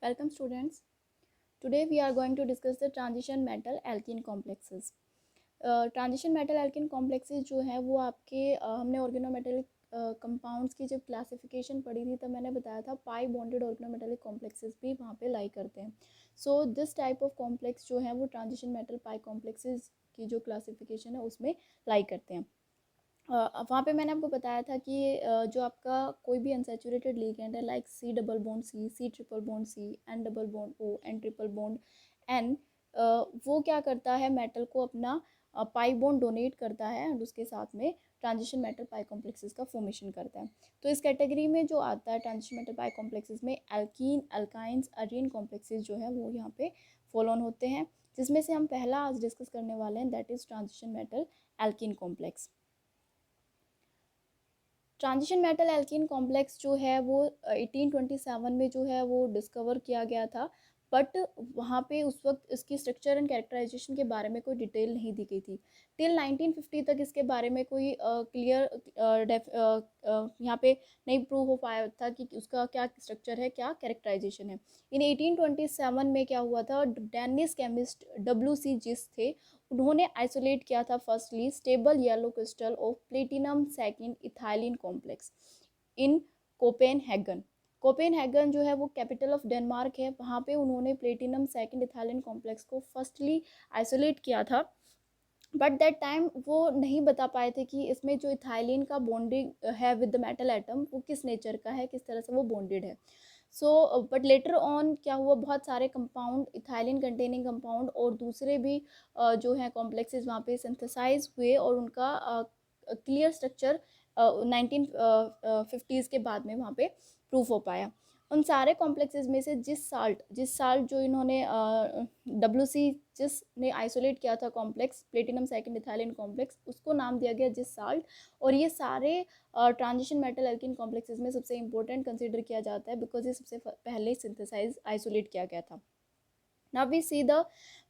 Welcome students. Today we are going to discuss the transition metal alkene complexes. Transition metal alkene complexes जो है वो आपके हमने organometallic compounds की जब क्लासिफिकेशन पढ़ी थी तब मैंने बताया था पाई बॉन्डेड ऑर्गेनोमेटेलिक कॉम्प्लेक्सेस भी वहाँ पे लाई करते हैं. So this type of complex जो है वो ट्रांजिशन मेटल पाई कॉम्प्लेक्सेस की जो क्लासिफिकेशन है उसमें लाई करते हैं. वहाँ पे मैंने आपको बताया था कि जो आपका कोई भी अनसैचुरेटेड लिगेंड है like C double bond C, C triple bond C, N double bond O, N triple bond N, वो क्या करता है मेटल को अपना पाई बॉन्ड डोनेट करता है और उसके साथ में ट्रांजिशन मेटल पाई कॉम्प्लेक्सेस का फॉर्मेशन करता है. तो इस कैटेगरी में जो आता है ट्रांजिशन मेटल पाई कॉम्प्लेक्सेस में एल्कीन, अल्काइंस, अरीन कॉम्प्लेक्सेस जो है वो यहाँ पे फॉलो ऑन होते हैं, जिसमें से हम पहला आज डिस्कस करने वाले हैं, that is transition metal alkene complex. Transition metal alkene complex जो है वो 1827 में जो है वो डिस्कवर किया गया था, बट वहाँ पे उस वक्त इसकी स्ट्रक्चर एंड कैरेक्टराइजेशन के बारे में कोई डिटेल नहीं दी गई थी. टिल 1950 तक इसके बारे में कोई क्लियर यहाँ पे नहीं प्रूव हो पाया था कि उसका क्या स्ट्रक्चर है, क्या कैरेक्टराइजेशन है. इन 1827 में क्या हुआ था, डेनिस केमिस्ट WC जिस थे उन्होंने आइसोलेट किया था firstly stable yellow crystal of platinum second ethylene complex in Copenhagen. Copenhagen जो है वो कैपिटल ऑफ डेनमार्क है, वहाँ पे उन्होंने प्लेटिनम सेकेंड इथाइलिन कॉम्प्लेक्स को फर्स्टली आइसोलेट किया था. बट दैट टाइम वो नहीं बता पाए थे कि इसमें जो इथाइलिन का बॉन्डिंग है विद द मेटल एटम वो किस नेचर का है, किस तरह से वो बॉन्डेड है. सो बट लेटर ऑन क्या हुआ, बहुत सारे कंपाउंड, इथाइलिन कंटेनिंग कंपाउंड और दूसरे भी जो है कॉम्प्लेक्सेस वहाँ पे सिंथेसाइज हुए और उनका क्लियर स्ट्रक्चर 1950s के बाद में वहाँ पे प्रूफ हो पाया. उन सारे कॉम्प्लेक्सेस में से जिस साल्ट जो इन्होंने WC जिसने आइसोलेट किया था complex platinum second ethylene complex, उसको नाम दिया गया जिस साल्ट. और ये सारे ट्रांजिशन मेटल एल्कीन कॉम्प्लेक्सेस में सबसे इंपॉर्टेंट कंसिडर किया जाता है बिकॉज ये सबसे पहले सिंथेसाइज आइसोलेट किया गया था. Now we see the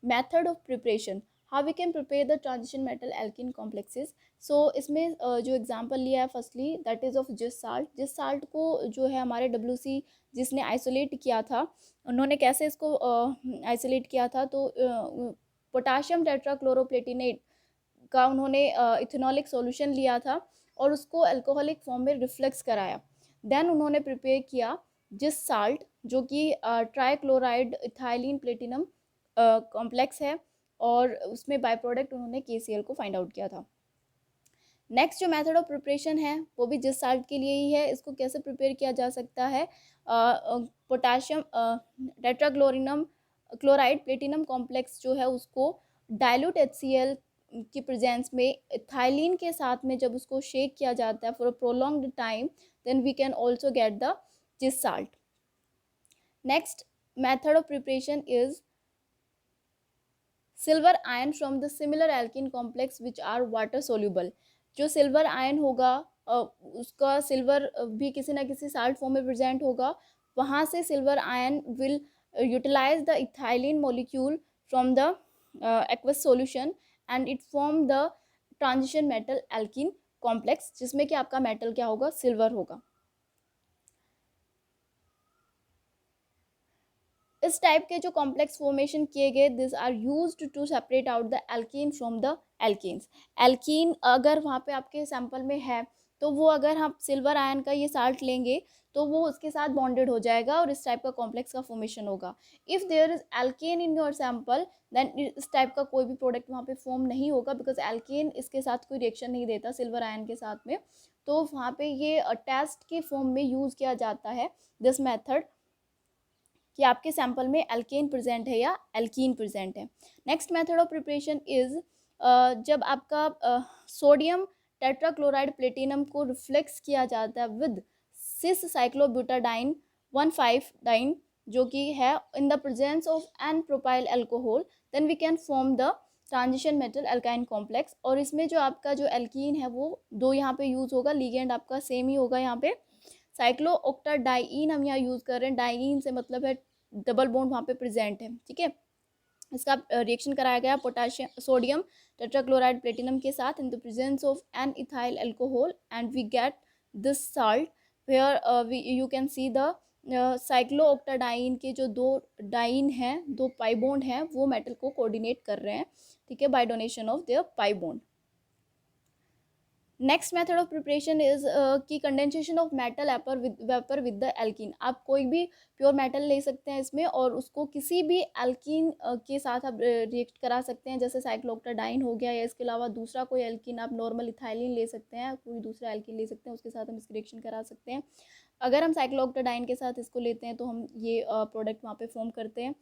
method of preparation, how we can prepare the transition metal alkene complexes. So इसमें जो एग्जांपल लिया है फर्स्टली दैट इज़ ऑफ जिस साल्ट को जो है हमारे WC जिसने आइसोलेट किया था, उन्होंने कैसे इसको आइसोलेट किया था, तो पोटाशियम टेट्राक्लोरोप्लेटिनेट का उन्होंने इथेनॉलिक सॉल्यूशन लिया था और उसको अल्कोहलिक फॉर्म में रिफ्लेक्स कराया. देन उन्होंने प्रिपेयर किया जिस साल्ट जो कि ट्राइक्लोराइड इथाइलिन प्लेटिनम कॉम्प्लेक्स है और उसमें बाय प्रोडक्ट उन्होंने KCl को फाइंड आउट किया था. नेक्स्ट जो मेथड ऑफ प्रिपरेशन है वो भी जिस साल्ट के लिए ही है. इसको कैसे प्रिपेयर किया जा सकता है, पोटाशियम टेट्राक्लोरिनम क्लोराइड प्लेटिनम कॉम्प्लेक्स जो है उसको डाइल्यूट HCl की प्रेजेंस में इथाइलिन के साथ में जब उसको शेक किया जाता है for a prolonged time, then we can also get the Zeise salt. Next method of preparation is silver ion from the similar alkene complex which are water soluble. जो सिल्वर आयन होगा उसका silver भी किसी ना किसी salt form में present होगा, वहाँ से silver ion will utilize the ethylene molecule from the aqueous solution and it form the transition metal alkene complex, जिसमें कि आपका मेटल क्या होगा, सिल्वर होगा. इस टाइप के जो कॉम्प्लेक्स फॉर्मेशन किए गए this are used to separate out the alkene from the alkenes. Alkene अगर वहाँ पे आपके सैंपल में है तो वो अगर हम सिल्वर आयन का ये साल्ट लेंगे तो वो उसके साथ बॉन्डेड हो जाएगा और इस टाइप का कॉम्प्लेक्स का फॉर्मेशन होगा. If there is alkene in your sample then इस टाइप का कोई भी प्रोडक्ट वहाँ पे फॉर्म नहीं होगा बिकॉज एल्केन इसके साथ कोई रिएक्शन नहीं देता सिल्वर आयन के साथ में. तो वहाँ पे ये टेस्ट के फॉर्म में यूज़ किया जाता है दिस मेथड कि आपके सैंपल में एल्केन प्रेजेंट है या एल्कीन प्रेजेंट है. Next method of preparation is जब आपका सोडियम टेट्राक्लोराइड प्लेटिनम को रिफ्लेक्स किया जाता है विद सिस साइक्लोब्यूटाडाइन 1,5-डाइन जो कि है in the presence of N propyl alcohol, then we can form the transition metal alkyne complex. और इसमें जो आपका जो एल्कीन है वो दो यहाँ पे यूज़ होगा, लिगेंड आपका सेम ही होगा. यहाँ पे साइक्लोऑक्टाडाइन हम यहाँ यूज़ कर रहे हैं, डाइइन से मतलब है डबल बॉन्ड वहाँ पे प्रेजेंट है, ठीक है. इसका रिएक्शन कराया गया पोटाशियम सोडियम टेट्राक्लोराइड प्लेटिनम के साथ in the presence of an ethyl alcohol and we get this salt where you can see the cyclooctadiene के जो 2 डाइन हैं, 2 पाई बॉन्ड हैं, वो मेटल को कोऑर्डिनेट कर रहे हैं, ठीक है, by donation of their pi bond. Next method of preparation is की condensation of metal vapour with the alkene. आप कोई भी प्योर मेटल ले सकते हैं इसमें और उसको किसी भी एल्कीन के साथ आप रिएक्ट करा सकते हैं, जैसे साइक्लोऑक्टाडाइन हो गया, या इसके अलावा दूसरा कोई एल्कीन, आप नॉर्मल इथाइलिन ले सकते हैं, कोई दूसरा एल्कीन ले सकते हैं, उसके साथ हम इसकी रिएक्शन करा सकते हैं। अगर हम साइक्लोऑक्टाडाइन के साथ इसको लेते हैं तो हम ये प्रोडक्ट वहाँ पे फॉर्म करते हैं।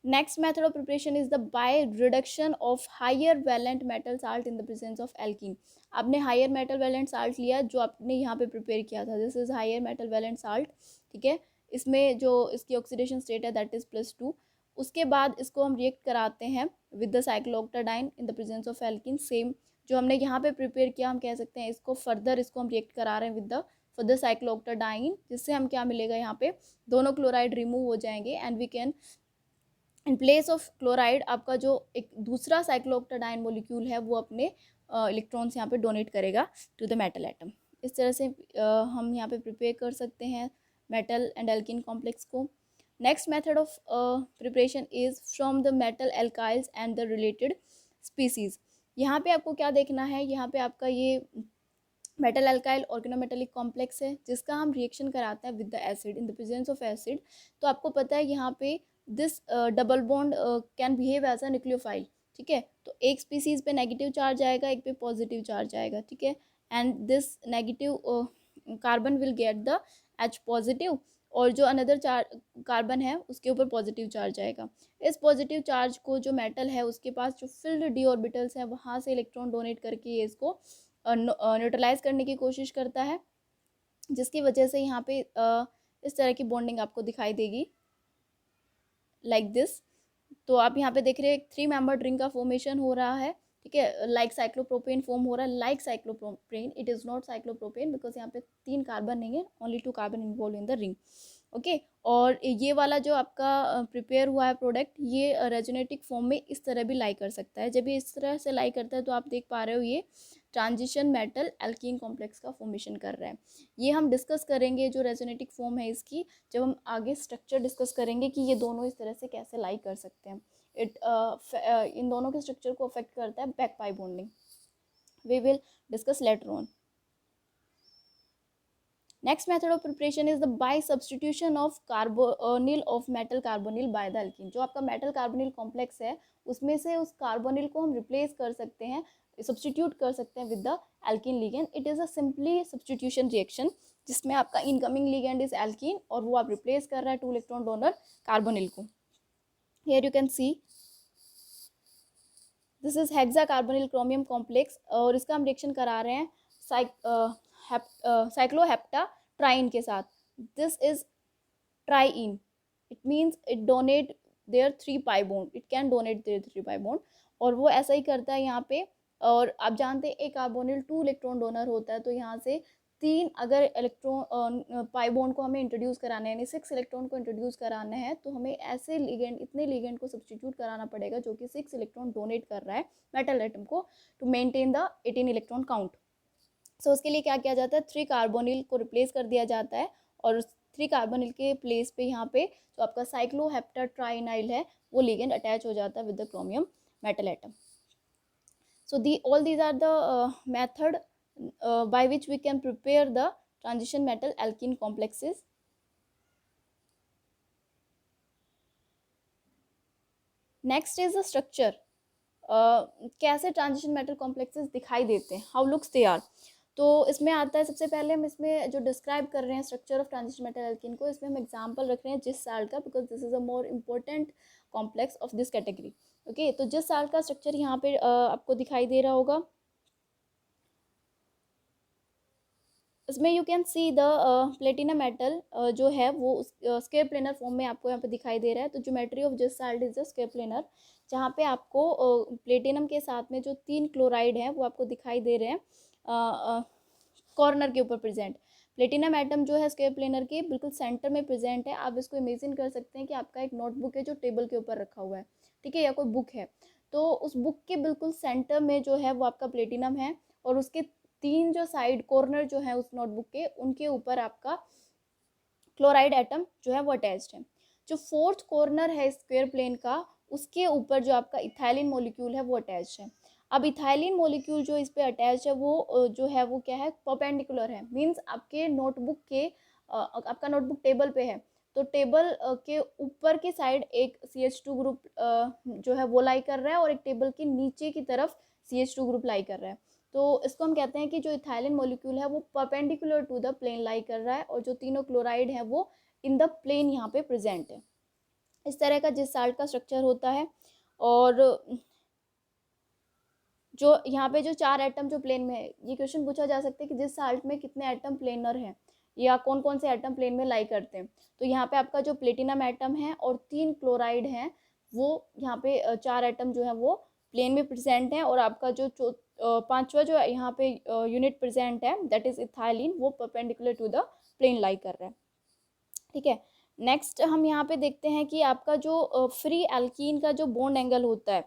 Next method of preparation is the by reduction of higher valent metal salt in the presence of alkene। आपने higher metal valent salt लिया जो आपने यहाँ पे प्रिपेयर किया था, this is higher metal valent salt, ठीक है। इसमें जो इसकी ऑक्सीडेशन स्टेट है दैट इज +2। उसके बाद इसको हम रिएक्ट कराते हैं with the cyclooctadiene in the presence of alkene. Same जो हमने यहाँ पे प्रिपेयर किया, हम कह सकते हैं इसको फर्दर इसको हम रिएक्ट करा रहे हैं विद द फर्दर साइक्लोऑक्टाडाइन, जिससे हम क्या मिलेगा, यहाँ पे दोनों क्लोराइड रिमूव हो जाएंगे and we can in place of chloride आपका जो एक दूसरा साइक्लोऑक्टाडाइन मॉलिक्यूल है वो अपने इलेक्ट्रॉन्स यहाँ पे डोनेट करेगा टू द मेटल एटम। इस तरह से हम यहाँ पे प्रिपेयर कर सकते हैं मेटल एंड एल्कीन कॉम्प्लेक्स को। Next method of preparation is from the metal alkyls and the related species. यहाँ पे आपको क्या देखना है, यहाँ पे आपका ये मेटल एल्काइल ऑर्गेनोमेटेलिक कॉम्प्लेक्स है जिसका हम रिएक्शन कराते हैं with the acid in the presence of acid. तो आपको पता है यहाँ पे this double bond can behave as a nucleophile, ठीक है। तो एक स्पीसीज पे नेगेटिव चार्ज आएगा, एक पे पॉजिटिव चार्ज आएगा, ठीक है। And this negative carbon will get the H positive, और जो अनदर कार्बन है उसके ऊपर पॉजिटिव चार्ज आएगा। इस पॉजिटिव चार्ज को जो मेटल है उसके पास जो फिल्ड डी ऑर्बिटल्स हैं वहाँ से इलेक्ट्रॉन डोनेट करके ये इसको न्यूट्रलाइज करने की कोशिश करता है, जिसकी वजह से यहाँ पे इस तरह की बॉन्डिंग आपको दिखाई देगी लाइक दिस। तो आप यहाँ पे देख रहे हैं एक 3 मेंबर रिंग का फॉर्मेशन हो रहा है, ठीक है, लाइक साइक्लोप्रोपेन फॉर्म हो रहा है, like cyclopropane, it is not cyclopropane because यहाँ पे 3 कार्बन नहीं है, only 2 carbon involve in the ring, okay. और ये वाला जो आपका प्रिपेयर हुआ है प्रोडक्ट, ये रेजोनेटिक फॉर्म में इस तरह भी लाई कर सकता है। जब ये इस तरह से लाई करता है तो आप देख पा रहे हो ये ट्रांजिशन मेटल एल्कीन कॉम्प्लेक्स का फॉर्मेशन कर रहा है। ये हम डिस्कस करेंगे जो रेजोनेटिक फॉर्म है इसकी, जब हम आगे स्ट्रक्चर डिस्कस करेंगे कि ये दोनों इस तरह से कैसे लाई कर सकते हैं। इन दोनों के स्ट्रक्चर को अफेक्ट करता है back pi bonding, we will discuss later on. Next method of preparation is the by substitution of carbonyl of metal carbonyl by the alkene। जो आपका metal carbonyl complex है उसमें से उस carbonyl को हम replace कर सकते हैं, substitute कर सकते हैं with the alkene ligand। It is a simply substitution reaction जिसमें आपका incoming ligand is alkene और वो आप replace कर रहा है 2 electron donor carbonyl को। Here you can see this is hexacarbonyl chromium complex और इसका हम रिएक्शन करा रहे हैं साइक्लोहेप्टाट्राइन के साथ। This is triene, it means it donate their 3 pi bond, it can donate their 3 pi bond, और वो ऐसा ही करता है यहाँ पे। और आप जानते हैं एक कार्बोनिल 2 इलेक्ट्रॉन डोनर होता है, तो यहाँ से 3 अगर इलेक्ट्रॉन पाई बॉन्ड को हमें इंट्रोड्यूस कराना है, यानी 6 इलेक्ट्रॉन को इंट्रोड्यूस कराना है, तो हमें ऐसे लिगेंड, इतने लिगेंड को सब्सटीट्यूट कराना पड़ेगा जो कि 6 इलेक्ट्रॉन डोनेट कर रहा है मेटल एटम को to maintain the 18 electron count. So उसके लिए क्या किया जाता है, 3 कार्बोनिल को रिप्लेस कर दिया जाता है और 3 कार्बोनिल के प्लेस पे यहाँ पे जो आपका साइक्लोहेप्टाट्राइनाइल है वो लिगेंड अटैच हो जाता है with the chromium metal atom. So all these are the method by which we can prepare the transition metal alkene complexes। Next is the structure। कैसे ट्रांजिशन मेटल कॉम्प्लेक्सेस दिखाई देते हैं, हाउ लुक्स दे आर। तो इसमें आता है, सबसे पहले हम इसमें जो डिस्क्राइब कर रहे हैं structure of transition metal alkene को, इसमें हम एग्जांपल रख रहे हैं जिस साल का, because this is a more important complex of this category, okay. तो जिस साल का स्ट्रक्चर यहाँ पे आपको दिखाई दे रहा होगा, इसमें you can see the platinum metal जो है वो स्क्वायर प्लेनर फॉर्म में आपको यहाँ पे दिखाई दे रहा है। तो ज्योमेट्री ऑफ जिस salt is the square planar, जहाँ पे आपको प्लेटिनम के साथ में जो 3 क्लोराइड हैं वो आपको दिखाई दे रहे हैं कॉर्नर के ऊपर प्रेजेंट। प्लेटिनम एटम जो है स्क्वायर प्लेनर के बिल्कुल सेंटर में प्रेजेंट है। आप इसको इमेजिन कर सकते हैं कि आपका एक नोटबुक है जो टेबल के ऊपर रखा हुआ है, ठीक है, या कोई बुक है, तो उस बुक के बिल्कुल सेंटर में जो है वो आपका प्लेटिनम है और उसके तीन जो साइड कॉर्नर जो है उस नोटबुक के, उनके ऊपर आपका क्लोराइड एटम जो है वो अटैच्ड है। जो फोर्थ कॉर्नर है स्क्वायर प्लेन का, उसके ऊपर जो आपका इथाइलिन मॉलिक्यूल है वो अटैच है। अब इथाइलिन मॉलिक्यूल जो इस पे अटैच है वो जो है वो क्या है, परपेंडिकुलर है। मींस आपके नोटबुक के आपका नोटबुक टेबल पे है, तो टेबल के ऊपर की साइड एक CH2 ग्रुप जो है वो लाई कर रहा है, और एक टेबल के नीचे की तरफ CH2 ग्रुप लाई कर रहा है। तो इसको हम कहते हैं कि जो इथाइलिन मॉलिक्यूल है वो परपेंडिकुलर टू द प्लेन लाई कर रहा है, और जो तीनों क्लोराइड है वो इन द प्लेन यहाँ पे प्रेजेंट है। इस तरह का जिस साल्ट का स्ट्रक्चर होता है। और जो यहाँ पे जो 4 एटम जो प्लेन में है, ये क्वेश्चन पूछा जा सकता है कि जिस साल्ट में कितने एटम प्लेनर हैं, या कौन कौन से एटम प्लेन में लाई करते हैं। तो यहाँ पे आपका जो प्लेटिनम एटम है और 3 क्लोराइड हैं, वो यहाँ पे 4 एटम जो है वो प्लेन में प्रेजेंट हैं, और आपका जो पांचवा जो यहाँ पे यूनिट प्रेजेंट है दैट इज इथाइलिन, वो परपेंडिकुलर टू द प्लेन लाई कर रहा है। ठीक है, नेक्स्ट हम यहाँ पे देखते हैं कि आपका जो फ्री एल्कीन का जो बॉन्ड एंगल होता है,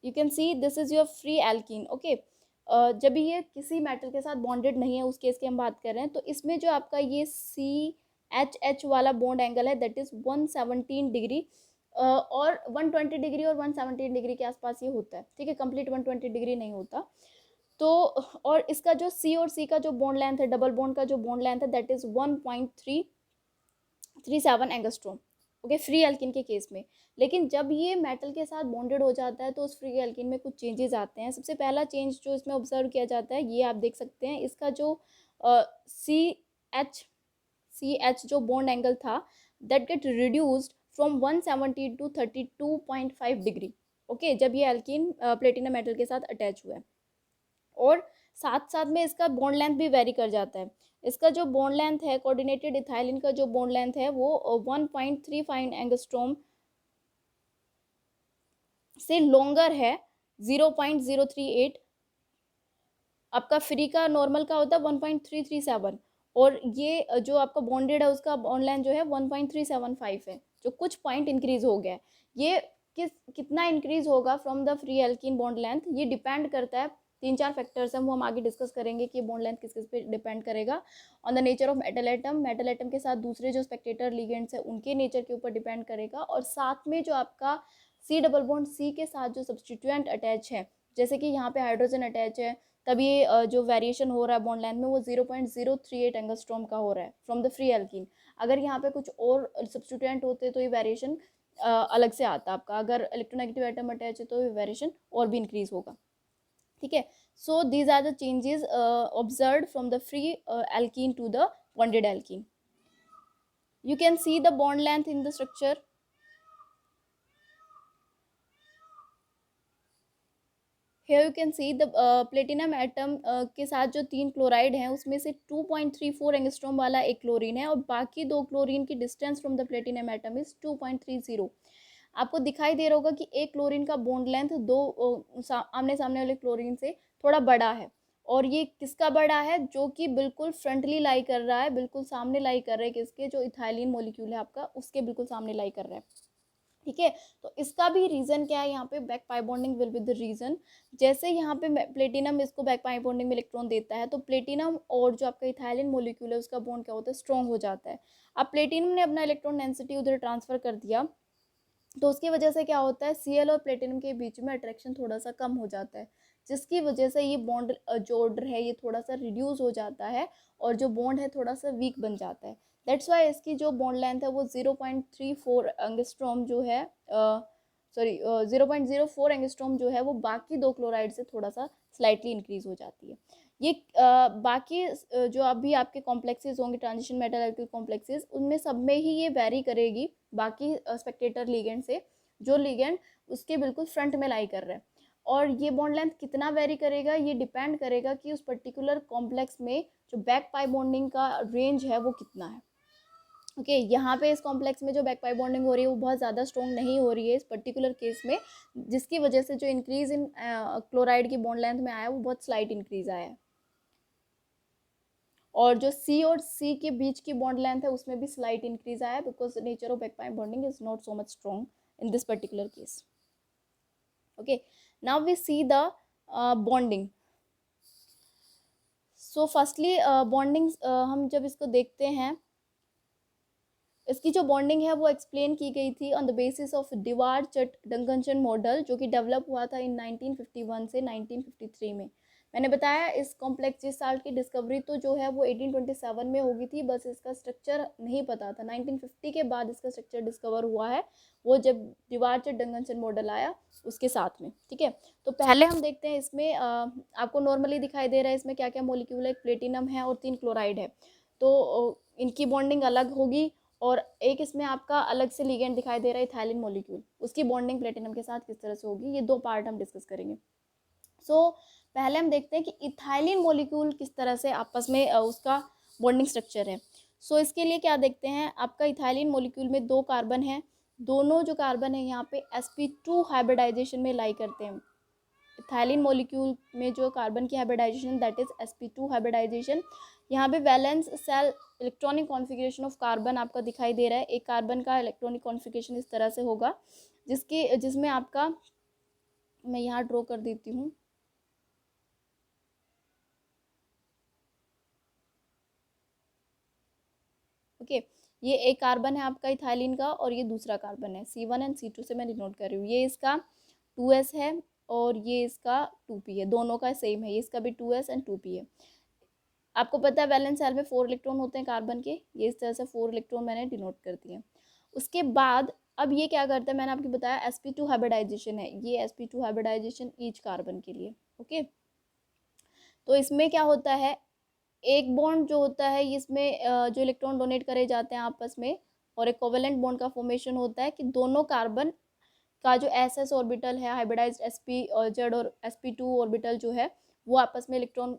you can see this is your free alkene. Okay, जब भी ये किसी मेटल के साथ बॉन्डेड नहीं है, उस केस की हम बात कर रहे हैं, तो इसमें जो आपका ये CH वाला बॉन्ड एंगल है दैट इज 117 डिग्री, और 120 डिग्री और 117 डिग्री के आसपास ये होता है। ठीक है, कंप्लीट 120 डिग्री नहीं होता। तो और इसका जो C और C का जो बॉन्ड लेंथ है, डबल बॉन्ड का जो बॉन्ड लेंथ है that is 1.337 angstrom. Okay, free alkene के केस में। लेकिन जब ये मेटल के साथ बॉन्डेड हो जाता है तो उस फ्री एल्किन में कुछ चेंजेस आते हैं। सबसे पहला चेंज जो इसमें ऑब्जर्व किया जाता है, ये आप देख सकते हैं, इसका जो CH जो बॉन्ड एंगल था that get reduced from 170 to 32.5 degree. Okay, जब ये एल्किन प्लेटिनम मेटल के साथ अटैच हुआ है। और साथ साथ में इसका बॉन्ड लेंथ भी वेरी कर जाता है। इसका जो बॉन्ड लेंथ है कोऑर्डिनेटेड इथाइलिन का जो बॉन्ड लेंथ है वो 1.35 एंगस्ट्रॉम से लॉन्गर है 0.038। आपका फ्री का नॉर्मल का होता है 1.337, और ये जो आपका बॉन्डेड है उसका बॉन्ड लेंथ जो है 1.375 है, जो कुछ पॉइंट इंक्रीज हो गया है। ये कितना इंक्रीज होगा from the free alkene bond length, ये डिपेंड करता है, 3-4 फैक्टर्स हैं, वो हम आगे डिस्कस करेंगे कि बॉन्ड लेंथ किस किस पे डिपेंड करेगा। On the nature of metal atom, metal atom के साथ दूसरे जो स्पेक्टेटर लिगेंड्स है उनके नेचर के ऊपर डिपेंड करेगा, और साथ में जो आपका C डबल बॉन्ड C के साथ जो सब्सटीट्यूएंट अटैच है, जैसे कि यहाँ पे हाइड्रोजन अटैच है, तभी जो वेरिएशन हो रहा है बॉन्ड लेंथ में वो 0.038 एंगस्ट्रॉम का हो रहा है फ्रॉम द फ्री एल्कीन। अगर यहाँ पे कुछ और सब्सटीट्यूएंट होते तो ये वेरिएशन अलग से आता आपका। अगर इलेक्ट्रोनेगेटिव एटम अटैच है तो ये वेरिएशन और भी इंक्रीज होगा। ठीक है, so these are the changes observed from the free alkene to the bonded alkene. You can see the bond length in the structure. Here you can see the platinum atom के साथ जो 3 chloride हैं उसमें से 2.34 angstrom वाला एक chlorine है, और बाकी 2 क्लोरीन की distance from the platinum atom is 2.30। आपको दिखाई दे रहा होगा कि एक क्लोरीन का बॉन्ड लेंथ दो आमने सामने वाले क्लोरीन से थोड़ा बड़ा है, और ये किसका बड़ा है, जो कि बिल्कुल फ्रंटली लाई कर रहा है, बिल्कुल सामने लाई कर रहा है, किसके, जो इथाइलिन मॉलिक्यूल है आपका उसके बिल्कुल सामने लाई कर रहा है। ठीक है, तो इसका भी रीजन क्या है, यहाँ पे back pi bonding will be the reason. जैसे यहाँ पे प्लेटिनम इसको बैक पाई बॉन्डिंग में इलेक्ट्रॉन देता है, तो प्लेटिनम और जो आपका इथाइलिन मॉलिक्यूल है उसका बॉन्ड क्या होता है, स्ट्रॉन्ग हो जाता है। अब प्लेटिनम ने अपना इलेक्ट्रॉन डेंसिटी उधर ट्रांसफर कर दिया, तो उसकी वजह से क्या होता है, Cl और प्लेटिनम के बीच में अट्रैक्शन थोड़ा सा कम हो जाता है, जिसकी वजह से ये बॉन्ड जोड़ है ये थोड़ा सा रिड्यूस हो जाता है, और जो बॉन्ड है थोड़ा सा वीक बन जाता है। दैट्स वाई इसकी जो बॉन्ड लेंथ है वो 0.34 एंगस्ट्रॉम जो है, 0.04 एंगस्ट्रॉम जो है वो बाकी 2 क्लोराइड से थोड़ा सा स्लाइटली इंक्रीज हो जाती है। ये बाकी जो अभी आपके कॉम्प्लेक्सेस होंगे ट्रांजिशन मेटल एल्किल कॉम्प्लेक्सेस, उनमें सब में ही ये वेरी करेगी बाकी स्पेक्टेटर लिगेंड से, जो लिगेंड उसके बिल्कुल फ्रंट में लाई कर रहा है। और ये बॉन्ड लेंथ कितना वेरी करेगा, ये डिपेंड करेगा कि उस पर्टिकुलर कॉम्प्लेक्स में जो बैक पाई बॉन्डिंग का रेंज है वो कितना है। ओके, यहाँ पे इस कॉम्प्लेक्स में जो बैक पाई बॉन्डिंग हो रही है वो बहुत ज़्यादा स्ट्रॉन्ग नहीं हो रही है इस पर्टिकुलर केस में, जिसकी वजह से जो इंक्रीज इन क्लोराइड की बॉन्ड लेंथ में आया वो बहुत स्लाइट इंक्रीज आया है। और जो C और C के बीच की बॉन्ड लेंथ है उसमें भी स्लाइट इंक्रीज आया है, because nature of back pi bonding is not so much strong in this particular case. Okay, now we see the bonding. So firstly bonding हम जब इसको देखते हैं, इसकी जो बॉन्डिंग है वो एक्सप्लेन की गई थी on the basis of Dewar Duncanson model, जो कि डेवलप हुआ था इन 1951 से 1953 में। मैंने बताया इस कॉम्प्लेक्स जिस साल की डिस्कवरी तो जो है वो 1827 में होगी थी, बस इसका स्ट्रक्चर नहीं पता था। 1950 के बाद इसका स्ट्रक्चर डिस्कवर हुआ है, वो जब डिवार्ड डंकनसन मॉडल आया उसके साथ में। ठीक है, तो पहले हम देखते हैं इसमें आपको नॉर्मली दिखाई दे रहा है इसमें क्या क्या मॉलिक्यूल है। प्लेटिनम है और 3 क्लोराइड है, तो इनकी बॉन्डिंग अलग होगी। और एक इसमें आपका अलग से लिगेंड दिखाई दे रहा है इथाइलिन मॉलिक्यूल, उसकी बॉन्डिंग प्लेटिनम के साथ किस तरह से होगी, ये 2 पार्ट हम डिस्कस करेंगे। सो पहले हम देखते हैं कि इथाइलिन मॉलिक्यूल किस तरह से आपस में उसका बॉन्डिंग स्ट्रक्चर है। सो इसके लिए क्या देखते हैं, आपका इथाइलिन मॉलिक्यूल में 2 कार्बन है, दोनों जो कार्बन है यहाँ पे sp2 हाइब्रिडाइजेशन में लाई करते हैं। इथाइलिन मॉलिक्यूल में जो कार्बन की hybridisation that is sp2 hybridization. यहाँ पे valence shell electronic configuration of carbon आपका दिखाई दे रहा है। एक कार्बन का इलेक्ट्रॉनिक कॉन्फ़िगरेशन इस तरह से होगा, जिसमें आपका, मैं यहाँ ड्रॉ कर देती हूँ। ओके, ये एक कार्बन है आपका इथाइलिन का और ये दूसरा कार्बन है C1 एंड C2 से मैं डिनोट कर रही हूँ। ये इसका 2s है और ये इसका 2p है, दोनों का सेम है, ये इसका भी 2s एंड 2p है। आपको पता है वैलेंस शेल में 4 इलेक्ट्रॉन होते हैं कार्बन के, ये इस तरह से 4 इलेक्ट्रॉन मैंने डिनोट कर दिए। उसके बाद अब ये क्या करता है, मैंने आपको बताया sp2 हाइब्रिडाइजेशन है, ये sp2 हाइब्रिडाइजेशन ईच कार्बन के लिए। ओके, तो इसमें क्या होता है, एक बॉन्ड जो होता है इसमें जो इलेक्ट्रॉन डोनेट करे जाते हैं आपस में, और एक कोवेलेंट बॉन्ड का फॉर्मेशन होता है कि दोनों कार्बन का जो ss ऑर्बिटल है हाइब्रिडाइज्ड sp और z और sp2 ऑर्बिटल जो है वो आपस में इलेक्ट्रॉन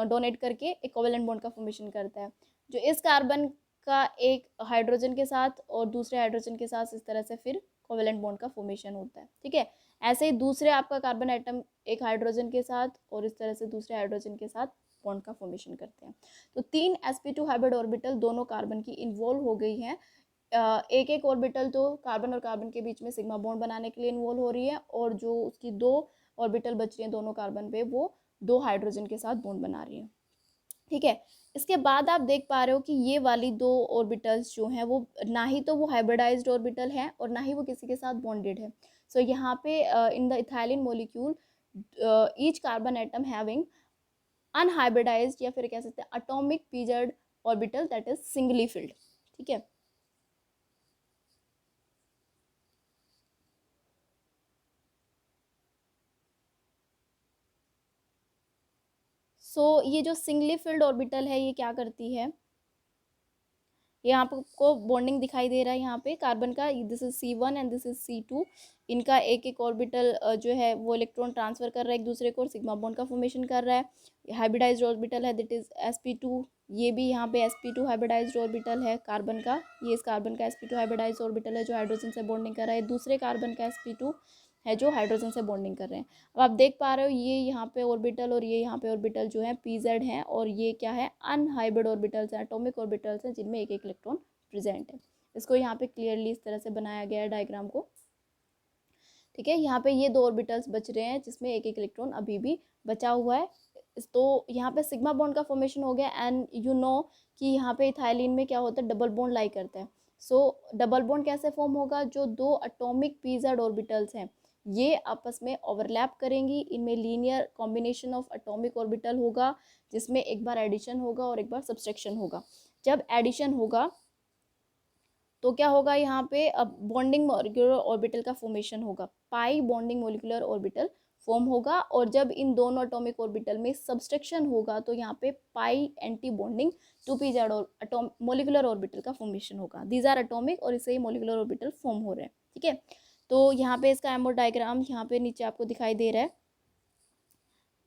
डोनेट करके एक कोवेलेंट बॉन्ड का फॉर्मेशन करता है, जो इस कार्बन का एक हाइड्रोजन के साथ और दूसरे हाइड्रोजन के साथ इस तरह से फिर कोवेलेंट बॉन्ड का फॉर्मेशन होता है। ठीक है, ऐसे ही दूसरे आपका कार्बन एटम एक हाइड्रोजन के साथ और इस तरह से दूसरे हाइड्रोजन के साथ बॉन्ड का फॉर्मेशन करते हैं। तो 3 sp2 हाइब्रिड ऑर्बिटल दोनों कार्बन की इन्वॉल्व हो गई हैं। एक एक ऑर्बिटल तो कार्बन और कार्बन के बीच में सिग्मा बॉन्ड बनाने के लिए इन्वॉल्व हो रही है, और जो उसकी 2 ऑर्बिटल बच रही हैं दोनों कार्बन पे, वो 2 हाइड्रोजन के साथ बॉन्ड बना रही है। ठीक है, इसके बाद आप देख पा रहे हो कि ये वाली 2 ऑर्बिटल्स जो हैं वो ना ही तो वो हाइब्रिडाइज्ड ऑर्बिटल हैं और ना ही वो किसी के साथ बॉन्डेड है। सो यहाँ पे in the ethylene molecule each carbon atom having unhybridised या फिर कह सकते हैं atomic PZ orbital that is singly field. ठीक है, सो ये जो सिंगली फिल्ड ऑर्बिटल है ये क्या करती है, यहाँ पर आपको बॉन्डिंग दिखाई दे रहा है, यहाँ पे कार्बन का this is C1 and this is C2, इनका एक एक ऑर्बिटल जो है वो इलेक्ट्रॉन ट्रांसफर कर रहा है एक दूसरे को और सिग्मा बॉन्ड का फॉर्मेशन कर रहा है। हाइब्रिडाइज्ड ऑर्बिटल है दैट इज sp2, ये भी यहाँ पे sp2 हाइब्रिडाइज्ड ऑर्बिटल है कार्बन का, ये इस कार्बन का sp2 हाइब्रिडाइज्ड ऑर्बिटल है जो हाइड्रोजन से बॉन्डिंग कर रहा है, दूसरे कार्बन का sp2 है जो हाइड्रोजन से बॉन्डिंग कर रहे हैं। अब आप देख पा रहे हो ये यहाँ पे ऑर्बिटल और ये यहाँ पे ऑर्बिटल जो है pz हैं, और ये क्या है अनहाइब्रिड ऑर्बिटल्स हैं, एटॉमिक ऑर्बिटल्स हैं जिनमें एक एक इलेक्ट्रॉन प्रेजेंट है। इसको यहाँ पे क्लियरली इस तरह से बनाया गया है डायग्राम को। ठीक है, यहाँ पे ये 2 ऑर्बिटल्स बच रहे हैं जिसमें एक एक इलेक्ट्रॉन अभी भी बचा हुआ है। तो यहाँ पे सिग्मा बॉन्ड का फॉर्मेशन हो गया, एंड यू नो कि यहाँ पे इथाइलिन में क्या होता है, डबल बॉन्ड लाई करता है। सो डबल बॉन्ड कैसे फॉर्म होगा, जो 2 एटॉमिक पीजेड ऑर्बिटल्स हैं ये आपस में ओवरलैप करेंगी, इनमें linear combination of atomic orbital होगा जिसमें एक बार एडिशन होगा और एक बार सब्सट्रैक्शन होगा। जब एडिशन होगा तो क्या होगा, यहाँ पे अब बॉन्डिंग मॉलिक्यूलर ऑर्बिटल का फॉर्मेशन होगा, pi bonding molecular orbital form होगा, और जब इन दोनों एटॉमिक ऑर्बिटल में सब्सट्रैक्शन होगा तो यहाँ पे पाई एंटी बॉन्डिंग 2p-z और मॉलिक्यूलर ऑर्बिटल का फॉर्मेशन होगा। दीज आर एटॉमिक और इससे ही मॉलिक्यूलर ऑर्बिटल फॉर्म हो रहे हैं। ठीक है, तो यहाँ पे इसका एमो डायग्राम यहाँ पे नीचे आपको दिखाई दे रहा है।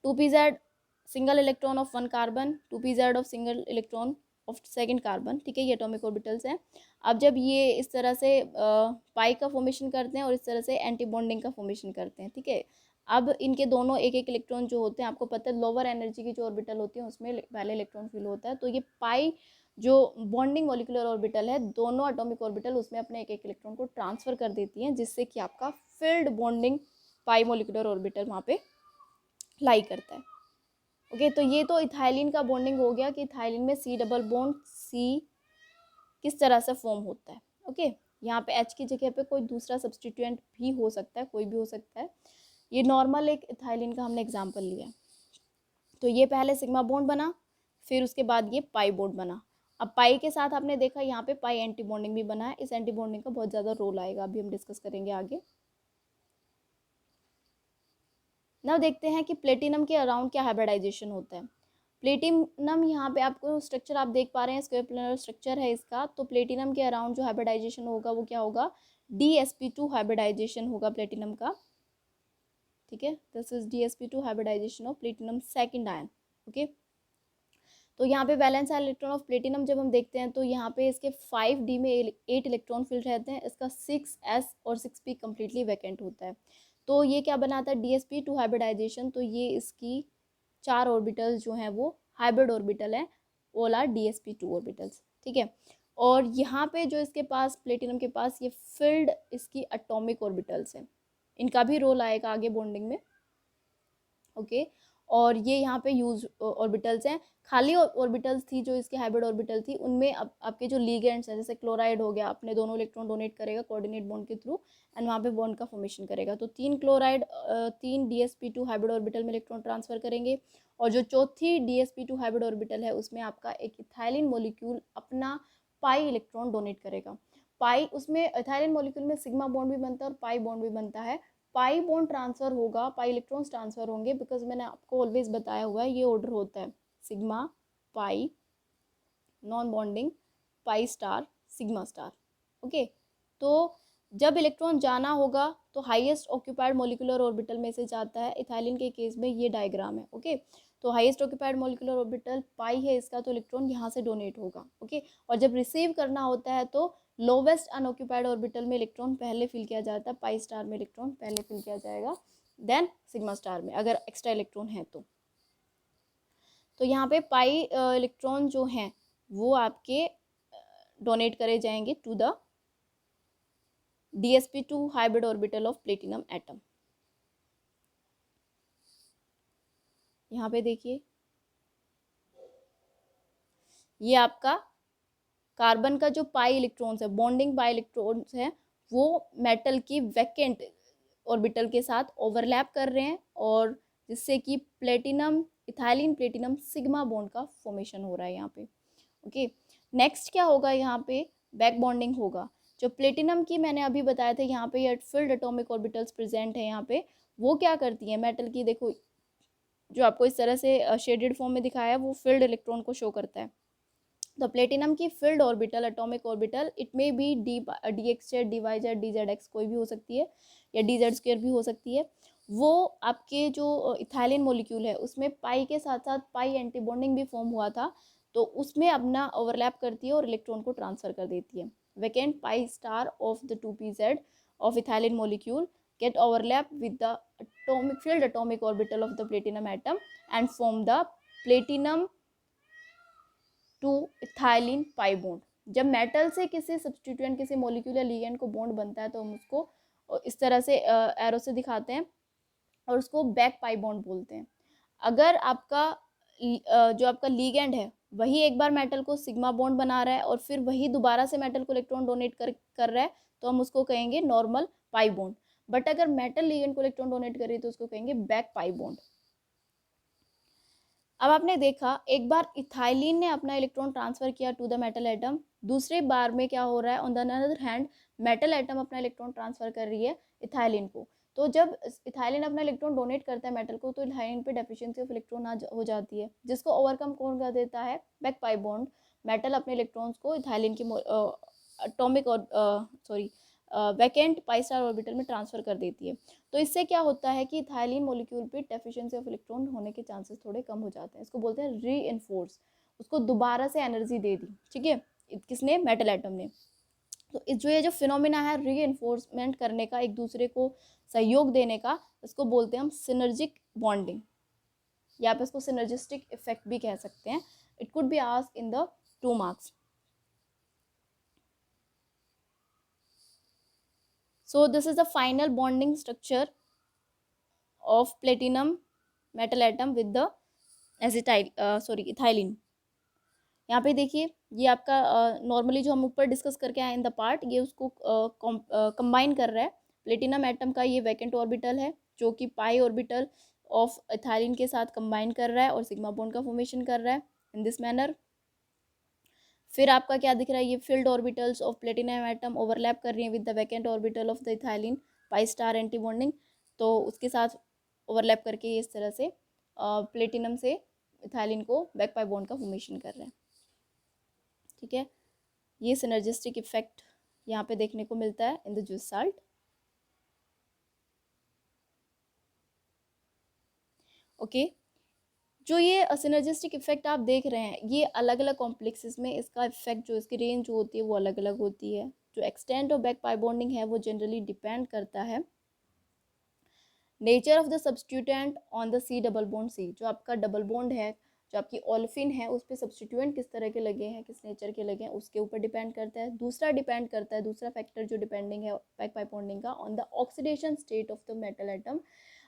2p-z single electron of 1 carbon, 2p-z of single electron of second carbon. ठीक है, ये एटॉमिक ऑर्बिटल्स हैं। अब जब ये इस तरह से पाई का फॉर्मेशन करते हैं और इस तरह से एंटी बॉन्डिंग का फॉर्मेशन करते हैं। ठीक है, अब इनके दोनों एक एक इलेक्ट्रॉन जो होते हैं, आपको पता है लोअर एनर्जी की जो ऑर्बिटल होती है उसमें पहले इलेक्ट्रॉन फिल होता है, तो ये पाई जो बॉन्डिंग मॉलिक्यूलर ऑर्बिटल है दोनों एटॉमिक ऑर्बिटल उसमें अपने एक एक इलेक्ट्रॉन को ट्रांसफर कर देती हैं, जिससे कि आपका फील्ड बॉन्डिंग पाई मॉलिक्यूलर ऑर्बिटल वहाँ पे लाई करता है। ओके, तो ये तो इथाइलिन का बॉन्डिंग हो गया कि इथाइलिन में C डबल बॉन्ड C किस तरह से फॉर्म होता है। ओके, यहाँ पे H की जगह पे कोई दूसरा सब्सटीट्यूएंट भी हो सकता है, कोई भी हो सकता है। ये नॉर्मल एक इथाइलिन का हमने एग्जाम्पल लिया। तो ये पहले सिग्मा बॉन्ड बना, फिर उसके बाद ये पाई बॉन्ड बना। अब पाई के साथ आपने देखा यहाँ पे पाई एंटी बॉन्डिंग भी बना है। इस एंटी बॉन्डिंग का बहुत ज़्यादा रोल आएगा, अभी हम डिस्कस करेंगे आगे। now देखते हैं कि प्लेटिनम के अराउंड क्या हाइब्रिडाइजेशन होता है। प्लेटिनम यहाँ पे आपको स्ट्रक्चर आप देख पा रहे हैं, स्क्वायर प्लेनर स्ट्रक्चर है इसका। तो प्लेटिनम के अराउंड जो हाइब्रिडाइजेशन होगा वो क्या होगा, DsP2 हाइब्रिडाइजेशन होगा प्लेटिनम का। ठीक है, this is DsP2 hybridization of platinum second ion. Okay, तो यहाँ पे वैलेंस इलेक्ट्रॉन ऑफ प्लेटिनम जब हम देखते हैं तो यहाँ पे इसके 5d में 8 इलेक्ट्रॉन फिल्ड रहते हैं, इसका 6s और 6p कम्प्लीटली वैकेंट होता है। तो ये क्या बनाता है, DsP2 हाइब्रिडाइजेशन। तो ये इसकी 4 ऑर्बिटल्स जो हैं वो हाइब्रिड ऑर्बिटल हैं, ऑल आर DsP2 ऑर्बिटल्स। ठीक है, और यहाँ पे जो इसके पास प्लेटिनम के पास ये फिल्ड इसकी एटॉमिक ऑर्बिटल्स हैं, इनका भी रोल आएगा आगे बॉन्डिंग में। ओके, और ये यहाँ पे यूज ऑर्बिटल्स हैं। खाली ऑर्बिटल्स थी जो इसकी हाइब्रिड ऑर्बिटल थी, उनमें आपके जो लीगेंड्स हैं, जैसे क्लोराइड हो गया, अपने दोनों इलेक्ट्रॉन डोनेट करेगा कोऑर्डिनेट बॉन्ड के थ्रू एंड वहाँ पे बॉन्ड का फॉर्मेशन करेगा। तो 3 क्लोराइड 3 DsP2 हाइब्रिड ऑर्बिटल में इलेक्ट्रॉन ट्रांसफर करेंगे, और जो चौथी DsP2 हाइब्रिड ऑर्बिटल है उसमें आपका एक इथाइलिन मॉलिक्यूल अपना पाई इलेक्ट्रॉन डोनेट करेगा। पाई, उसमें इथाइलिन मॉलिक्यूल में सिग्मा बॉन्ड भी बनता है और पाई बॉन्ड भी बनता है। पाई बॉन्ड ट्रांसफर होगा, पाई इलेक्ट्रॉन्स ट्रांसफर होंगे, बिकॉज मैंने आपको ऑलवेज बताया हुआ है ये ऑर्डर होता है sigma pi, non bonding, pi star, sigma star. Okay, तो जब इलेक्ट्रॉन जाना होगा तो हाईएस्ट ऑक्यूपाइड मॉलिक्यूलर ऑर्बिटल में से जाता है। इथाइलिन के केस में ये डायग्राम है। ओके, तो हाईएस्ट ऑक्यूपाइड मॉलिक्यूलर ऑर्बिटल पाई है इसका, तो इलेक्ट्रॉन यहाँ से डोनेट होगा। ओके, और जब रिसीव करना होता है तो लोवेस्ट अनऑक्यूपाइड ऑर्बिटल में इलेक्ट्रॉन पहले फिल किया जाता है, पाई स्टार में इलेक्ट्रॉन पहले फिल किया जाएगा, देन सिग्मा स्टार में अगर एक्स्ट्रा इलेक्ट्रॉन है तो यहाँ पे पाई इलेक्ट्रॉन जो हैं वो आपके डोनेट करे जाएंगे to the DsP2 hybrid orbital of platinum atom. यहाँ पे देखिए, ये आपका कार्बन का जो पाई इलेक्ट्रॉन्स है, बॉन्डिंग पाई इलेक्ट्रॉन्स है, वो मेटल की वैकेंट ऑर्बिटल के साथ ओवरलैप कर रहे हैं, और जिससे कि platinum ethylene platinum sigma bond का फॉर्मेशन हो रहा है यहाँ पे। ओके, नेक्स्ट क्या होगा, यहाँ पे बैक बॉन्डिंग होगा। जो प्लेटिनम की मैंने अभी बताया था, यहाँ पे ये फिल्ड एटॉमिक ऑर्बिटल्स प्रेजेंट है यहाँ पे, वो क्या करती हैं मेटल की, देखो जो आपको इस तरह से शेडेड फॉर्म में दिखाया है वो फिल्ड इलेक्ट्रॉन को शो करता है। तो प्लेटिनम की field orbital, atomic orbital, it may be DX DY DZX कोई भी हो सकती है, या DZ² भी हो सकती है। वो आपके जो इथाइलिन मॉलिक्यूल है उसमें पाई के साथ साथ पाई एंटी बॉन्डिंग भी फॉर्म हुआ था, तो उसमें अपना ओवरलैप करती है और इलेक्ट्रॉन को ट्रांसफर कर देती है। Vacant pi star of the 2pz of ethylene molecule get overlap with the atomic field atomic orbital of the platinum atom and form the platinum to ethylene pi bond। जब metal से किसी substituent, किसी molecule या ligand को bond बनता है तो हम उसको इस तरह से एरो से दिखाते हैं और उसको बैक पाई बॉन्ड बोलते हैं। अगर आपका जो आपका लिगेंड है वही एक बार मेटल को सिग्मा बॉन्ड बना रहा है और फिर वही दोबारा से मेटल को इलेक्ट्रॉन डोनेट कर रहा है तो हम उसको कहेंगे नॉर्मल पाई बॉन्ड। बट अगर मेटल लिगेंड को इलेक्ट्रॉन डोनेट करे तो उसको कहेंगे बैक पाई बॉन्ड। अब आपने देखा, एक बार इथाइलिन ने अपना इलेक्ट्रॉन ट्रांसफर किया टू द मेटल एटम, दूसरे बार में क्या हो रहा है, on the other hand metal atom अपना इलेक्ट्रॉन ट्रांसफर कर रही है इथाइलिन को। तो जब इथाइलिन अपना इलेक्ट्रॉन डोनेट करता है मेटल को तो इथाइलिन पे डेफिशिएंसी ऑफ इलेक्ट्रॉन हो जाती है, जिसको ओवरकम कौन कर देता है, बैक पाई बॉन्ड। मेटल अपने इलेक्ट्रॉन्स को इथाइलिन की एटॉमिक और वैकेंट पाई स्टार ऑर्बिटल में ट्रांसफर कर देती है। तो इससे क्या होता है कि इथाइलिन मॉलिक्यूल पे डेफिशिएंसी ऑफ इलेक्ट्रॉन होने के चांसेस थोड़े कम हो जाते हैं। इसको बोलते हैं री इन्फोर्स, उसको दोबारा से एनर्जी दे दी। ठीक है, किसने, मेटल एटम ने। तो ये जो फिनोमिना है री इन्फोर्समेंट करने का, एक दूसरे को सहयोग देने का, इसको बोलते हैं हम सिनर्जिक बॉन्डिंग, या आप इसको सिनर्जिस्टिक इफेक्ट भी कह सकते हैं। It could be asked in the 2 marks। So this is the final bonding structure of platinum metal atom with the acetyl ethylene. यहाँ पे देखिए ये आपका नॉर्मली जो हम ऊपर डिस्कस करके आए इन द पार्ट, ये उसको कंबाइन कर रहा है। प्लेटिनम एटम का ये वैकेंट ऑर्बिटल है जो कि पाई ऑर्बिटल ऑफ इथाइलिन के साथ कंबाइन कर रहा है और सिग्मा बॉन्ड का फॉर्मेशन कर रहा है इन दिस मैनर। फिर आपका क्या दिख रहा है, ये field orbitals of platinum atom overlap कर रही हैं with the vacant orbital of the ethylene pi star anti bonding. तो उसके साथ ओवरलैप करके ये इस तरह से प्लेटिनम से इथाइलिन को बैक पाई बॉन्ड का फॉर्मेशन कर रहे हैं। ठीक है, ये सिनर्जिस्टिक इफेक्ट यहाँ पे देखने को मिलता है in the juice salt. Okay, जो ये सिनर्जिस्टिक इफेक्ट आप देख रहे हैं, ये अलग अलग कॉम्प्लेक्सेस में इसका इफेक्ट जो इसकी रेंज जो होती है वो अलग अलग होती है। जो extent of back pi bonding है वो जनरली डिपेंड करता है nature of the substituent on the C double bond C. जो आपका डबल बॉन्ड है, जो आपकी ओल्फिन है, उस पर सब्सटीट्यूएंट किस तरह के लगे हैं, किस नेचर के लगे हैं, उसके ऊपर डिपेंड करता है। दूसरा डिपेंड करता है, दूसरा फैक्टर जो डिपेंडिंग है बैक पाई बॉन्डिंग का, on the oxidation state of the metal atom.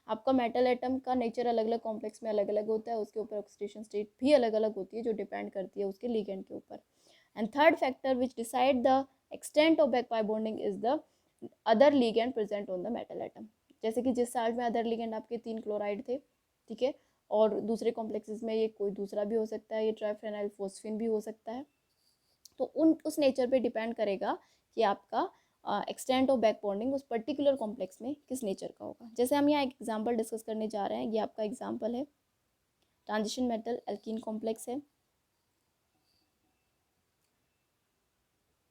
आपका मेटल एटम का नेचर अलग अलग कॉम्प्लेक्स में अलग अलग होता है, उसके ऊपर ऑक्सीडेशन स्टेट भी अलग अलग होती है जो डिपेंड करती है उसके लिगेंड के ऊपर। And third factor which decide the extent of back pi bonding is the other ligand present on the metal atom. जैसे कि जिस साल्ट में अदर लिगेंड आपके 3 क्लोराइड थे, ठीक है, और दूसरे कॉम्प्लेक्सेस में ये कोई दूसरा भी हो सकता है, ये ट्राइफेनाइल फोस्फिन भी हो सकता है। तो उस नेचर पे डिपेंड करेगा कि आपका एक्सटेंट ऑफ बैक बॉन्डिंग उस पर्टिकुलर कॉम्प्लेक्स में किस नेचर का होगा। जैसे हम यहाँ एक एग्जांपल डिस्कस करने जा रहे हैं, ये आपका एग्जांपल है ट्रांजिशन मेटल एल्कीन कॉम्प्लेक्स है।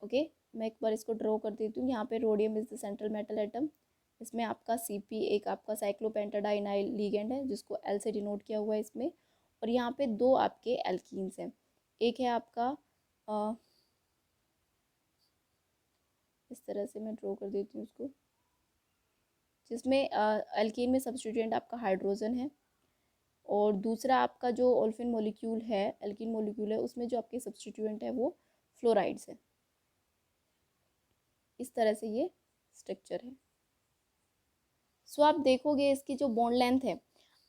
ओके, मैं एक बार इसको ड्रॉ कर देती हूँ। यहाँ पे rhodium is the central metal atom, इसमें आपका Cp एक आपका साइक्लोपेंटाडाइनाइल लिगेंड है जिसको L से डिनोट किया हुआ है इसमें। और यहाँ पे 2 आपके एल्कीन्स हैं, एक है आपका इस तरह से मैं ड्रॉ कर देती हूँ उसको, जिसमें एल्कीन में सब्स्टिट्यूएंट आपका हाइड्रोजन है, और दूसरा आपका जो ओल्फिन मॉलिक्यूल है, एल्कीन मॉलिक्यूल है, उसमें जो आपके सब्स्टिट्यूएंट है वो फ्लोराइड्स है। इस तरह से ये स्ट्रक्चर है। सो आप देखोगे इसकी जो बॉन्ड लेंथ है,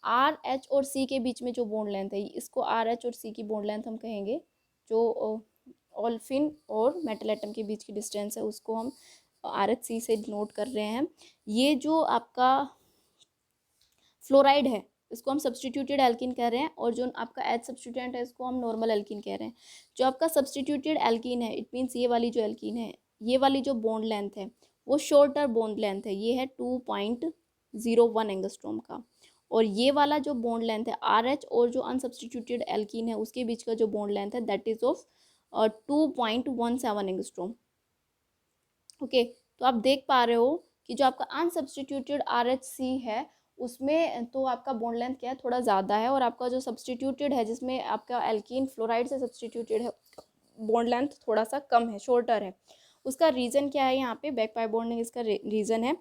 आर एच और सी के बीच में जो बॉन्ड लेंथ है, इसको आर एच और सी की बॉन्ड लेंथ हम कहेंगे। जो ओल्फिन और मेटल एटम के बीच की डिस्टेंस है उसको हम आर एच सी से डिनोट कर रहे हैं। ये जो आपका फ्लोराइड है इसको हम सब्सटीट्यूटेड एल्कीन कह रहे हैं, और जो आपका एच सब्सटीट्यूएंट है इसको हम नॉर्मल एल्कीन कह रहे हैं। जो आपका सब्सटीट्यूटेड एल्कीन है, इट मीन्स ये वाली जो एल्कीन है, ये वाली जो बॉन्ड लेंथ है वो शॉर्टर बॉन्ड लेंथ है, ये है 2.01 एंगस्ट्रॉम का। और ये वाला जो बॉन्ड लेंथ है आर एच और जो अनसब्सटीट्यूटेड एल्कीन है उसके बीच का जो बॉन्ड लेंथ है that is of 2.17 angstrom. Okay, तो आप देख पा रहे हो कि जो आपका अनसब्सटीट्यूटेड आर एच सी है उसमें तो आपका बॉन्ड लेंथ क्या है, थोड़ा ज़्यादा है, और आपका जो सब्सटीट्यूटेड है जिसमें आपका एल्कीन फ्लोराइड से सब्सटीट्यूटेड है, बॉन्ड लेंथ थोड़ा सा कम है, शॉर्टर है। उसका रीज़न क्या है, यहाँ पे बैक पाई बॉन्डिंग इसका रीज़न है,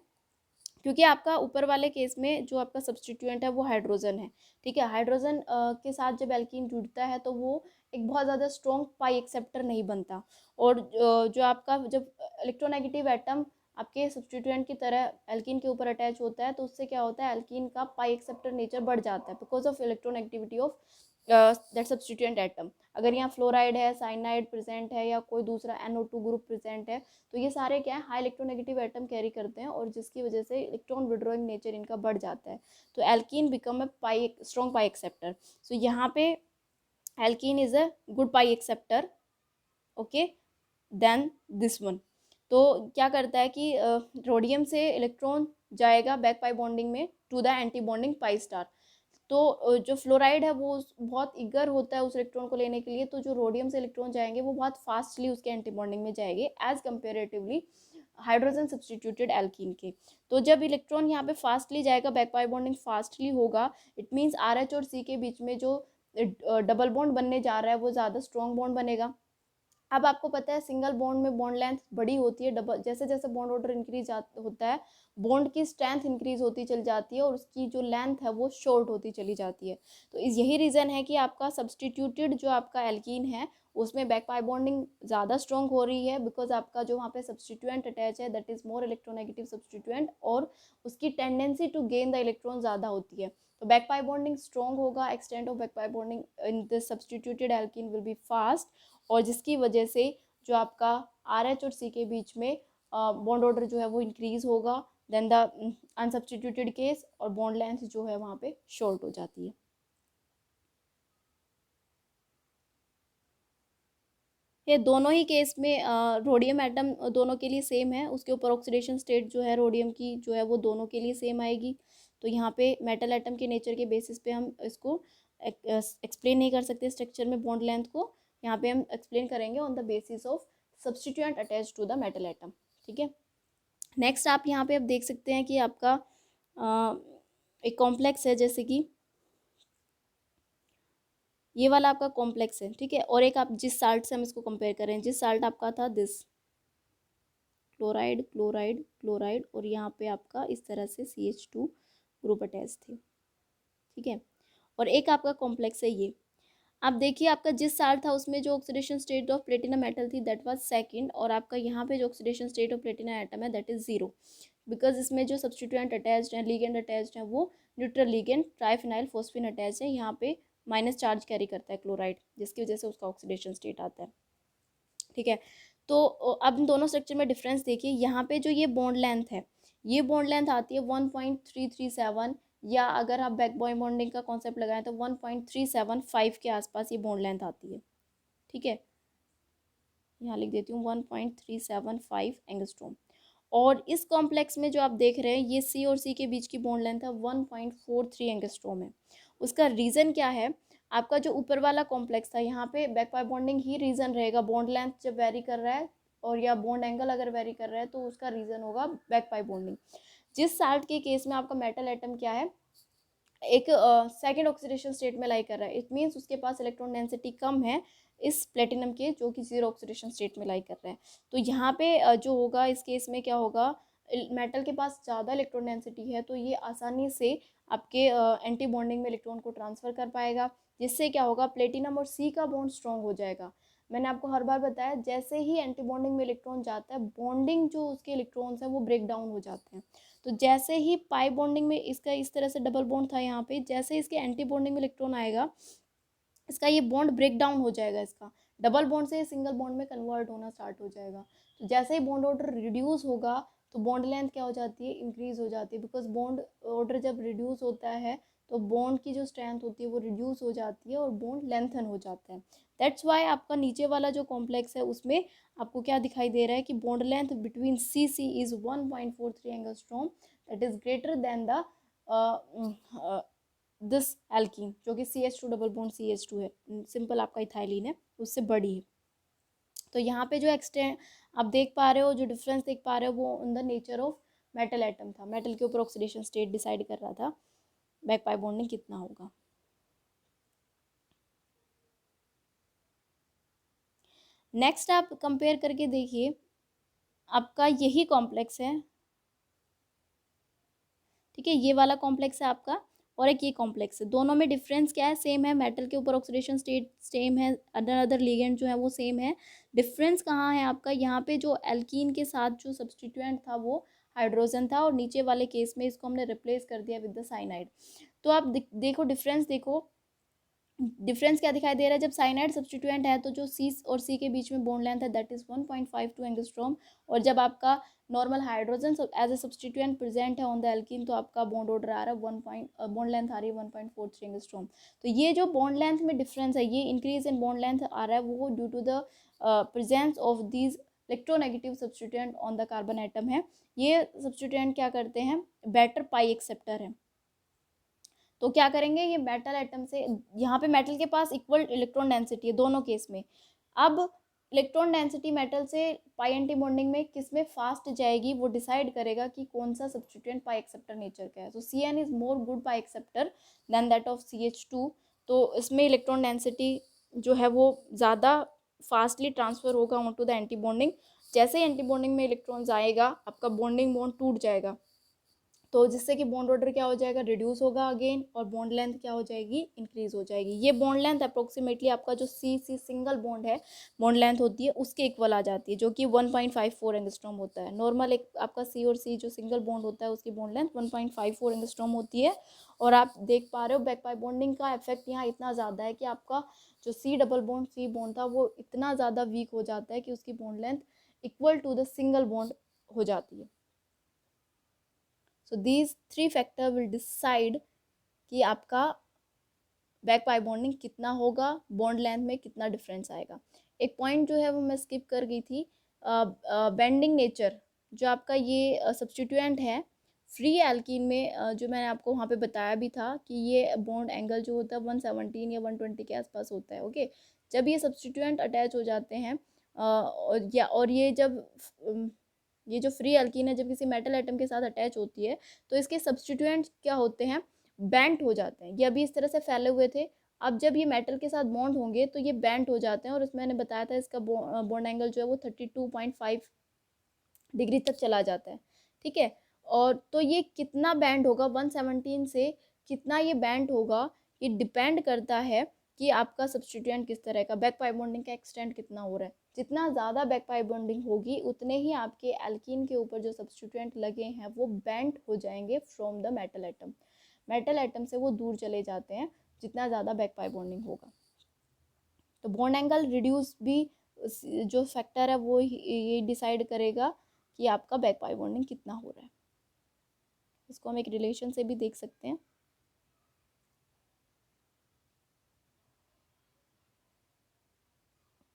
क्योंकि आपका ऊपर वाले केस में जो आपका सब्सटीट्यूएंट है वो हाइड्रोजन है। ठीक है, हाइड्रोजन के साथ जब एल्कीन जुड़ता है तो वो एक बहुत ज़्यादा स्ट्रॉन्ग पाई एक्सेप्टर नहीं बनता, और जो आपका जब इलेक्ट्रोनेगेटिव एटम आपके सब्सटीट्यूएंट की तरह एल्कीन के ऊपर अटैच होता है तो उससे क्या होता है, एल्कीन का पाई एक्सेप्टर नेचर बढ़ जाता है because of electronegativity of that substituent atom. अगर यहाँ फ्लोराइड है, साइनाइड प्रेजेंट है, या कोई दूसरा NO2 ग्रुप प्रेजेंट है, तो ये सारे क्या है, हाई इलेक्ट्रोनेगेटिव एटम कैरी करते हैं, और जिसकी वजह से इलेक्ट्रॉन विड्रॉइंग नेचर इनका बढ़ जाता है। तो alkene become a pi strong pi acceptor. So यहाँ पे alkene is a good pi acceptor, okay, then this one. तो क्या करता है कि रोडियम से इलेक्ट्रॉन जाएगा बैक पाई बॉन्डिंग में to the anti bonding pi star. तो जो फ्लोराइड है वो बहुत ईगर होता है उस इलेक्ट्रॉन को लेने के लिए, तो जो रोडियम से इलेक्ट्रॉन जाएंगे वो बहुत फास्टली उसके एंटी बॉन्डिंग में जाएंगे as comparatively hydrogen substituted alkene के। तो जब इलेक्ट्रॉन यहाँ पे फास्टली जाएगा, बैक पाई बॉन्डिंग फास्टली होगा, इट मीन्स आर एच और सी के बीच में जो डबल बॉन्ड बनने जा रहा है वो ज़्यादा स्ट्रॉन्ग बॉन्ड बनेगा। अब आपको पता है सिंगल बॉन्ड में बॉन्ड लेंथ बड़ी होती है, डबल जैसे जैसे बॉन्ड ऑर्डर इंक्रीज होता है बॉन्ड की स्ट्रेंथ इंक्रीज होती चली जाती है और उसकी जो लेंथ है वो शॉर्ट होती चली जाती है। तो इस यही रीज़न है कि आपका सब्सटीट्यूटेड जो आपका एल्कीन है उसमें बैक पाई बॉन्डिंग ज़्यादा स्ट्रॉन्ग हो रही है, बिकॉज आपका जो वहाँ पे सब्सटीट्यूएंट अटैच है that is more electronegative substituent और उसकी tendency to gain the electron ज़्यादा होती है। तो बैक पाई बॉन्डिंग स्ट्रॉन्ग होगा, extent of back pi bonding in this substituted alkene will be fast, और जिसकी वजह से जो आपका आर एच और सी के बीच में बॉन्ड ऑर्डर जो है वो इंक्रीज होगा, देन द अनसब्स्टिट्यूटेड केस, और बॉन्ड लेंथ जो है वहाँ पे शॉर्ट हो जाती है। ये दोनों ही केस में रोडियम एटम दोनों के लिए सेम है, उसके ऊपर ऑक्सीडेशन स्टेट जो है रोडियम की जो है वो दोनों के लिए सेम आएगी। तो यहाँ पे मेटल एटम के नेचर के बेसिस पे हम इसको एक्सप्लेन नहीं कर सकते स्ट्रक्चर में बॉन्ड लेंथ को, यहाँ पे हम एक्सप्लेन करेंगे on the basis of substituent attach to the metal atom. ठीक है, नेक्स्ट आप यहाँ पे अब देख सकते हैं कि आपका एक कॉम्प्लेक्स है, जैसे कि ये वाला आपका कॉम्प्लेक्स है, ठीक है, और एक आप जिस साल्ट से हम इसको कंपेयर करें, जिस साल्ट आपका था दिस क्लोराइड क्लोराइड क्लोराइड, और यहाँ पे आपका इस तरह से CH2 ग्रुप अटैच थे, ठीक है, और एक आपका कॉम्प्लेक्स है ये। आप देखिए आपका जिस साल्ट था उसमें जो oxidation state of platinum metal थी दैट वाज सेकंड, और आपका यहाँ पे जो oxidation state of platinum atom है दैट इज 0, बिकॉज इसमें जो सब्सटीट्यूएंट अटैच्ड है, लिगेंड अटैच्ड है, वो neutral ligand triphenyl phosphine attach है, यहाँ पे माइनस चार्ज कैरी करता है क्लोराइड, जिसकी वजह से उसका ऑक्सीडेशन स्टेट आता है। ठीक है, तो अब इन दोनों स्ट्रक्चर में डिफरेंस देखिए, यहाँ पे जो ये बॉन्ड लेंथ है, ये बॉन्ड लेंथ आती है 1.337, या अगर आप बैक बॉन्डिंग का कॉन्सेप्ट लगाएं तो 1.375 के आसपास ये बॉन्ड लेंथ आती है। ठीक है, यहाँ लिख देती हूँ 1.375 एंगस्ट्रॉम, और इस कॉम्प्लेक्स में जो आप देख रहे हैं ये सी और सी के बीच की बॉन्ड लेंथ है 1.43 एंगस्ट्रॉम है। उसका रीज़न क्या है, आपका जो ऊपर वाला कॉम्प्लेक्स था यहाँ पे बैक पाई बॉन्डिंग ही रीज़न रहेगा, बॉन्ड लेंथ जब वेरी कर रहा है और या बॉन्ड एंगल अगर वेरी कर रहा है तो उसका रीज़न होगा बैक पाई बॉन्डिंग। जिस साल्ट के केस में आपका मेटल एटम क्या है, एक सेकेंड ऑक्सीडेशन स्टेट में लाई कर रहा है, इट मीन्स उसके पास इलेक्ट्रॉन डेंसिटी कम है इस प्लेटिनम के, जो कि जीरो ऑक्सीडेशन स्टेट में लाई कर रहा है। तो यहाँ पे जो होगा इस केस में क्या होगा, मेटल के पास ज़्यादा इलेक्ट्रॉन डेंसिटी है, तो ये आसानी से आपके एंटी बॉन्डिंग में इलेक्ट्रॉन को ट्रांसफ़र कर पाएगा, जिससे क्या होगा प्लेटिनम और सी का बॉन्ड स्ट्रॉन्ग हो जाएगा। मैंने आपको हर बार बताया जैसे ही एंटी बॉन्डिंग में इलेक्ट्रॉन जाता है, बॉन्डिंग जो उसके इलेक्ट्रॉन्स हैं वो ब्रेक डाउन हो जाते हैं। तो जैसे ही पाई बॉन्डिंग में इसका इस तरह से डबल बॉन्ड था यहाँ पे, जैसे ही इसके एंटी बॉन्डिंग में इलेक्ट्रॉन आएगा, इसका ये बॉन्ड ब्रेक डाउन हो जाएगा, इसका डबल बॉन्ड से सिंगल बॉन्ड में कन्वर्ट होना स्टार्ट हो जाएगा। तो जैसे ही बॉन्ड ऑर्डर रिड्यूस होगा तो बॉन्ड लेंथ क्या हो जाती है, इंक्रीज हो जाती है, बिकॉज बॉन्ड ऑर्डर जब रिड्यूस होता है तो बॉन्ड की जो स्ट्रेंथ होती है वो रिड्यूस हो जाती है और बॉन्ड लेंथन हो जाता है। दैट्स वाई आपका नीचे वाला जो कॉम्प्लेक्स है उसमें आपको क्या दिखाई दे रहा है कि bond length between C C is 1.43 angstrom, that is greater than the this alkene, जो कि CH2 डबल बॉन्ड CH2 है, सिंपल आपका इथाइलिन है, उससे बड़ी है। तो यहाँ पे जो एक्सटेंड आप देख पा रहे हो, जो डिफरेंस देख पा रहे हो, वो in the nature of metal atom था, मेटल के ऊपर ऑक्सीडेशन स्टेट डिसाइड कर रहा था बैक पाई बॉन्डिंग कितना होगा। नेक्स्ट आप कंपेयर करके देखिए, आपका यही कॉम्प्लेक्स है, ठीक है, ये वाला कॉम्प्लेक्स है आपका, और एक ये कॉम्प्लेक्स है, दोनों में डिफरेंस क्या है, सेम है, मेटल के ऊपर ऑक्सीडेशन स्टेट सेम है, अदर अदर लिगेंड जो है वो सेम है। डिफरेंस कहाँ है आपका, यहाँ पे जो एल्कीन के साथ जो सब्सटीट्यूएंट था वो हाइड्रोजन था, और नीचे वाले केस में इसको हमने रिप्लेस कर दिया विद द साइनाइड। तो आप देखो डिफरेंस, देखो डिफरेंस क्या दिखाई दे रहा है, जब साइनाइड सब्सटीट्यूएंट है तो जो सी और सी के बीच में बॉन्ड लेंथ है दैट इज 1.52 एंगस्ट्रॉम, और जब आपका normal hydrogen as a substituent present है ऑन द एल्कीन तो आपका बॉन्ड ऑर्डर आ रहा है बॉन्ड लेंथ आ रही है 1.43 एंगस्ट्रॉम। तो ये जो बॉन्ड लेंथ में डिफरेंस है, ये इंक्रीज इन बॉन्ड लेंथ आ रहा है, वो due to the presence of these electronegative substituent on the carbon atom है। ये सब्सटीट्यूएंट क्या करते हैं, बेटर पाई एक्सेप्टर है। तो क्या करेंगे, ये मेटल एटम से, यहाँ पे मेटल के पास इक्वल इलेक्ट्रॉन डेंसिटी है दोनों केस में, अब इलेक्ट्रॉन डेंसिटी मेटल से पाई एंटी बॉन्डिंग में किस में फास्ट जाएगी वो डिसाइड करेगा कि कौन सा सब्सटीट्यूएंट पाई एक्सेप्टर नेचर का है। So CN is more good pi acceptor than that of CH2, तो इसमें इलेक्ट्रॉन डेंसिटी जो है वो ज़्यादा फास्टली ट्रांसफर होगा on to the anti bonding. जैसे ही एंटी बॉन्डिंग में इलेक्ट्रॉन्स आएगा आपका बॉन्डिंग बॉन्ड टूट जाएगा, तो जिससे कि बॉन्ड ऑर्डर क्या हो जाएगा, रिड्यूस होगा अगेन, और बॉन्ड लेंथ क्या हो जाएगी, इंक्रीज हो जाएगी। ये बॉन्ड लेंथ अप्रोक्सीमेटली आपका जो सी सी सिंगल बॉन्ड है बॉन्ड लेंथ होती है उसके इक्वल आ जाती है, जो कि 1.54 एंगस्ट्रॉम होता है। नॉर्मल एक आपका सी और सी जो सिंगल बॉन्ड होता है उसकी बॉन्ड लेंथ 1.54 एंगस्ट्रॉम होती है। और आप देख पा रहे हो बैक पाई बॉन्डिंग का इफेक्ट यहाँ इतना ज़्यादा है कि आपका जो C double bond C bond था वो इतना ज़्यादा वीक हो जाता है कि उसकी bond length equal to the single bond हो जाती है। So these 3 factor will decide कि आपका बैक पाई बॉन्डिंग कितना होगा, बॉन्ड लेंथ में कितना डिफरेंस आएगा। एक पॉइंट जो है वो मैं स्किप कर गई थी, बेंडिंग नेचर। जो आपका ये सब्स्टिट्यूएंट है फ्री एल्कीन में, जो मैंने आपको वहाँ पे बताया भी था कि ये बॉन्ड एंगल जो होता है 117 या 120 के आसपास होता है। ओके, जब ये सब्स्टिट्यूएंट अटैच हो जाते हैं और ये जब ये जो फ्री एल्कीन है जब किसी मेटल एटम के साथ अटैच होती है तो इसके सब्स्टिट्यूएंट्स क्या होते हैं, बेंट हो जाते हैं। ये अभी इस तरह से फैले हुए थे, अब जब ये मेटल के साथ बॉन्ड होंगे तो ये बेंट हो जाते हैं, और इसमें मैंने बताया था इसका बॉन्ड एंगल जो है वो 32.5 डिग्री तक चला जाता है। ठीक है, और तो ये कितना बैंड होगा 117 से, कितना ये बैंड होगा, ये डिपेंड करता है कि आपका सब्स्टिट्यूएंट किस तरह का, बैक पाई बॉन्डिंग का एक्सटेंड कितना हो रहा है। जितना ज़्यादा बैक पाई बॉन्डिंग होगी उतने ही आपके एल्कीन के ऊपर जो सब्स्टिट्यूएंट लगे हैं वो बेंट हो जाएंगे from the metal atom. Metal atom से वो दूर चले जाते हैं जितना ज़्यादा बैक पाई बॉन्डिंग होगा। तो बॉन्ड एंगल रिड्यूस भी जो फैक्टर है वो ये डिसाइड करेगा कि आपका बैक पाई बॉन्डिंग कितना हो रहा है। इसको हम एक रिलेशन से भी देख सकते हैं।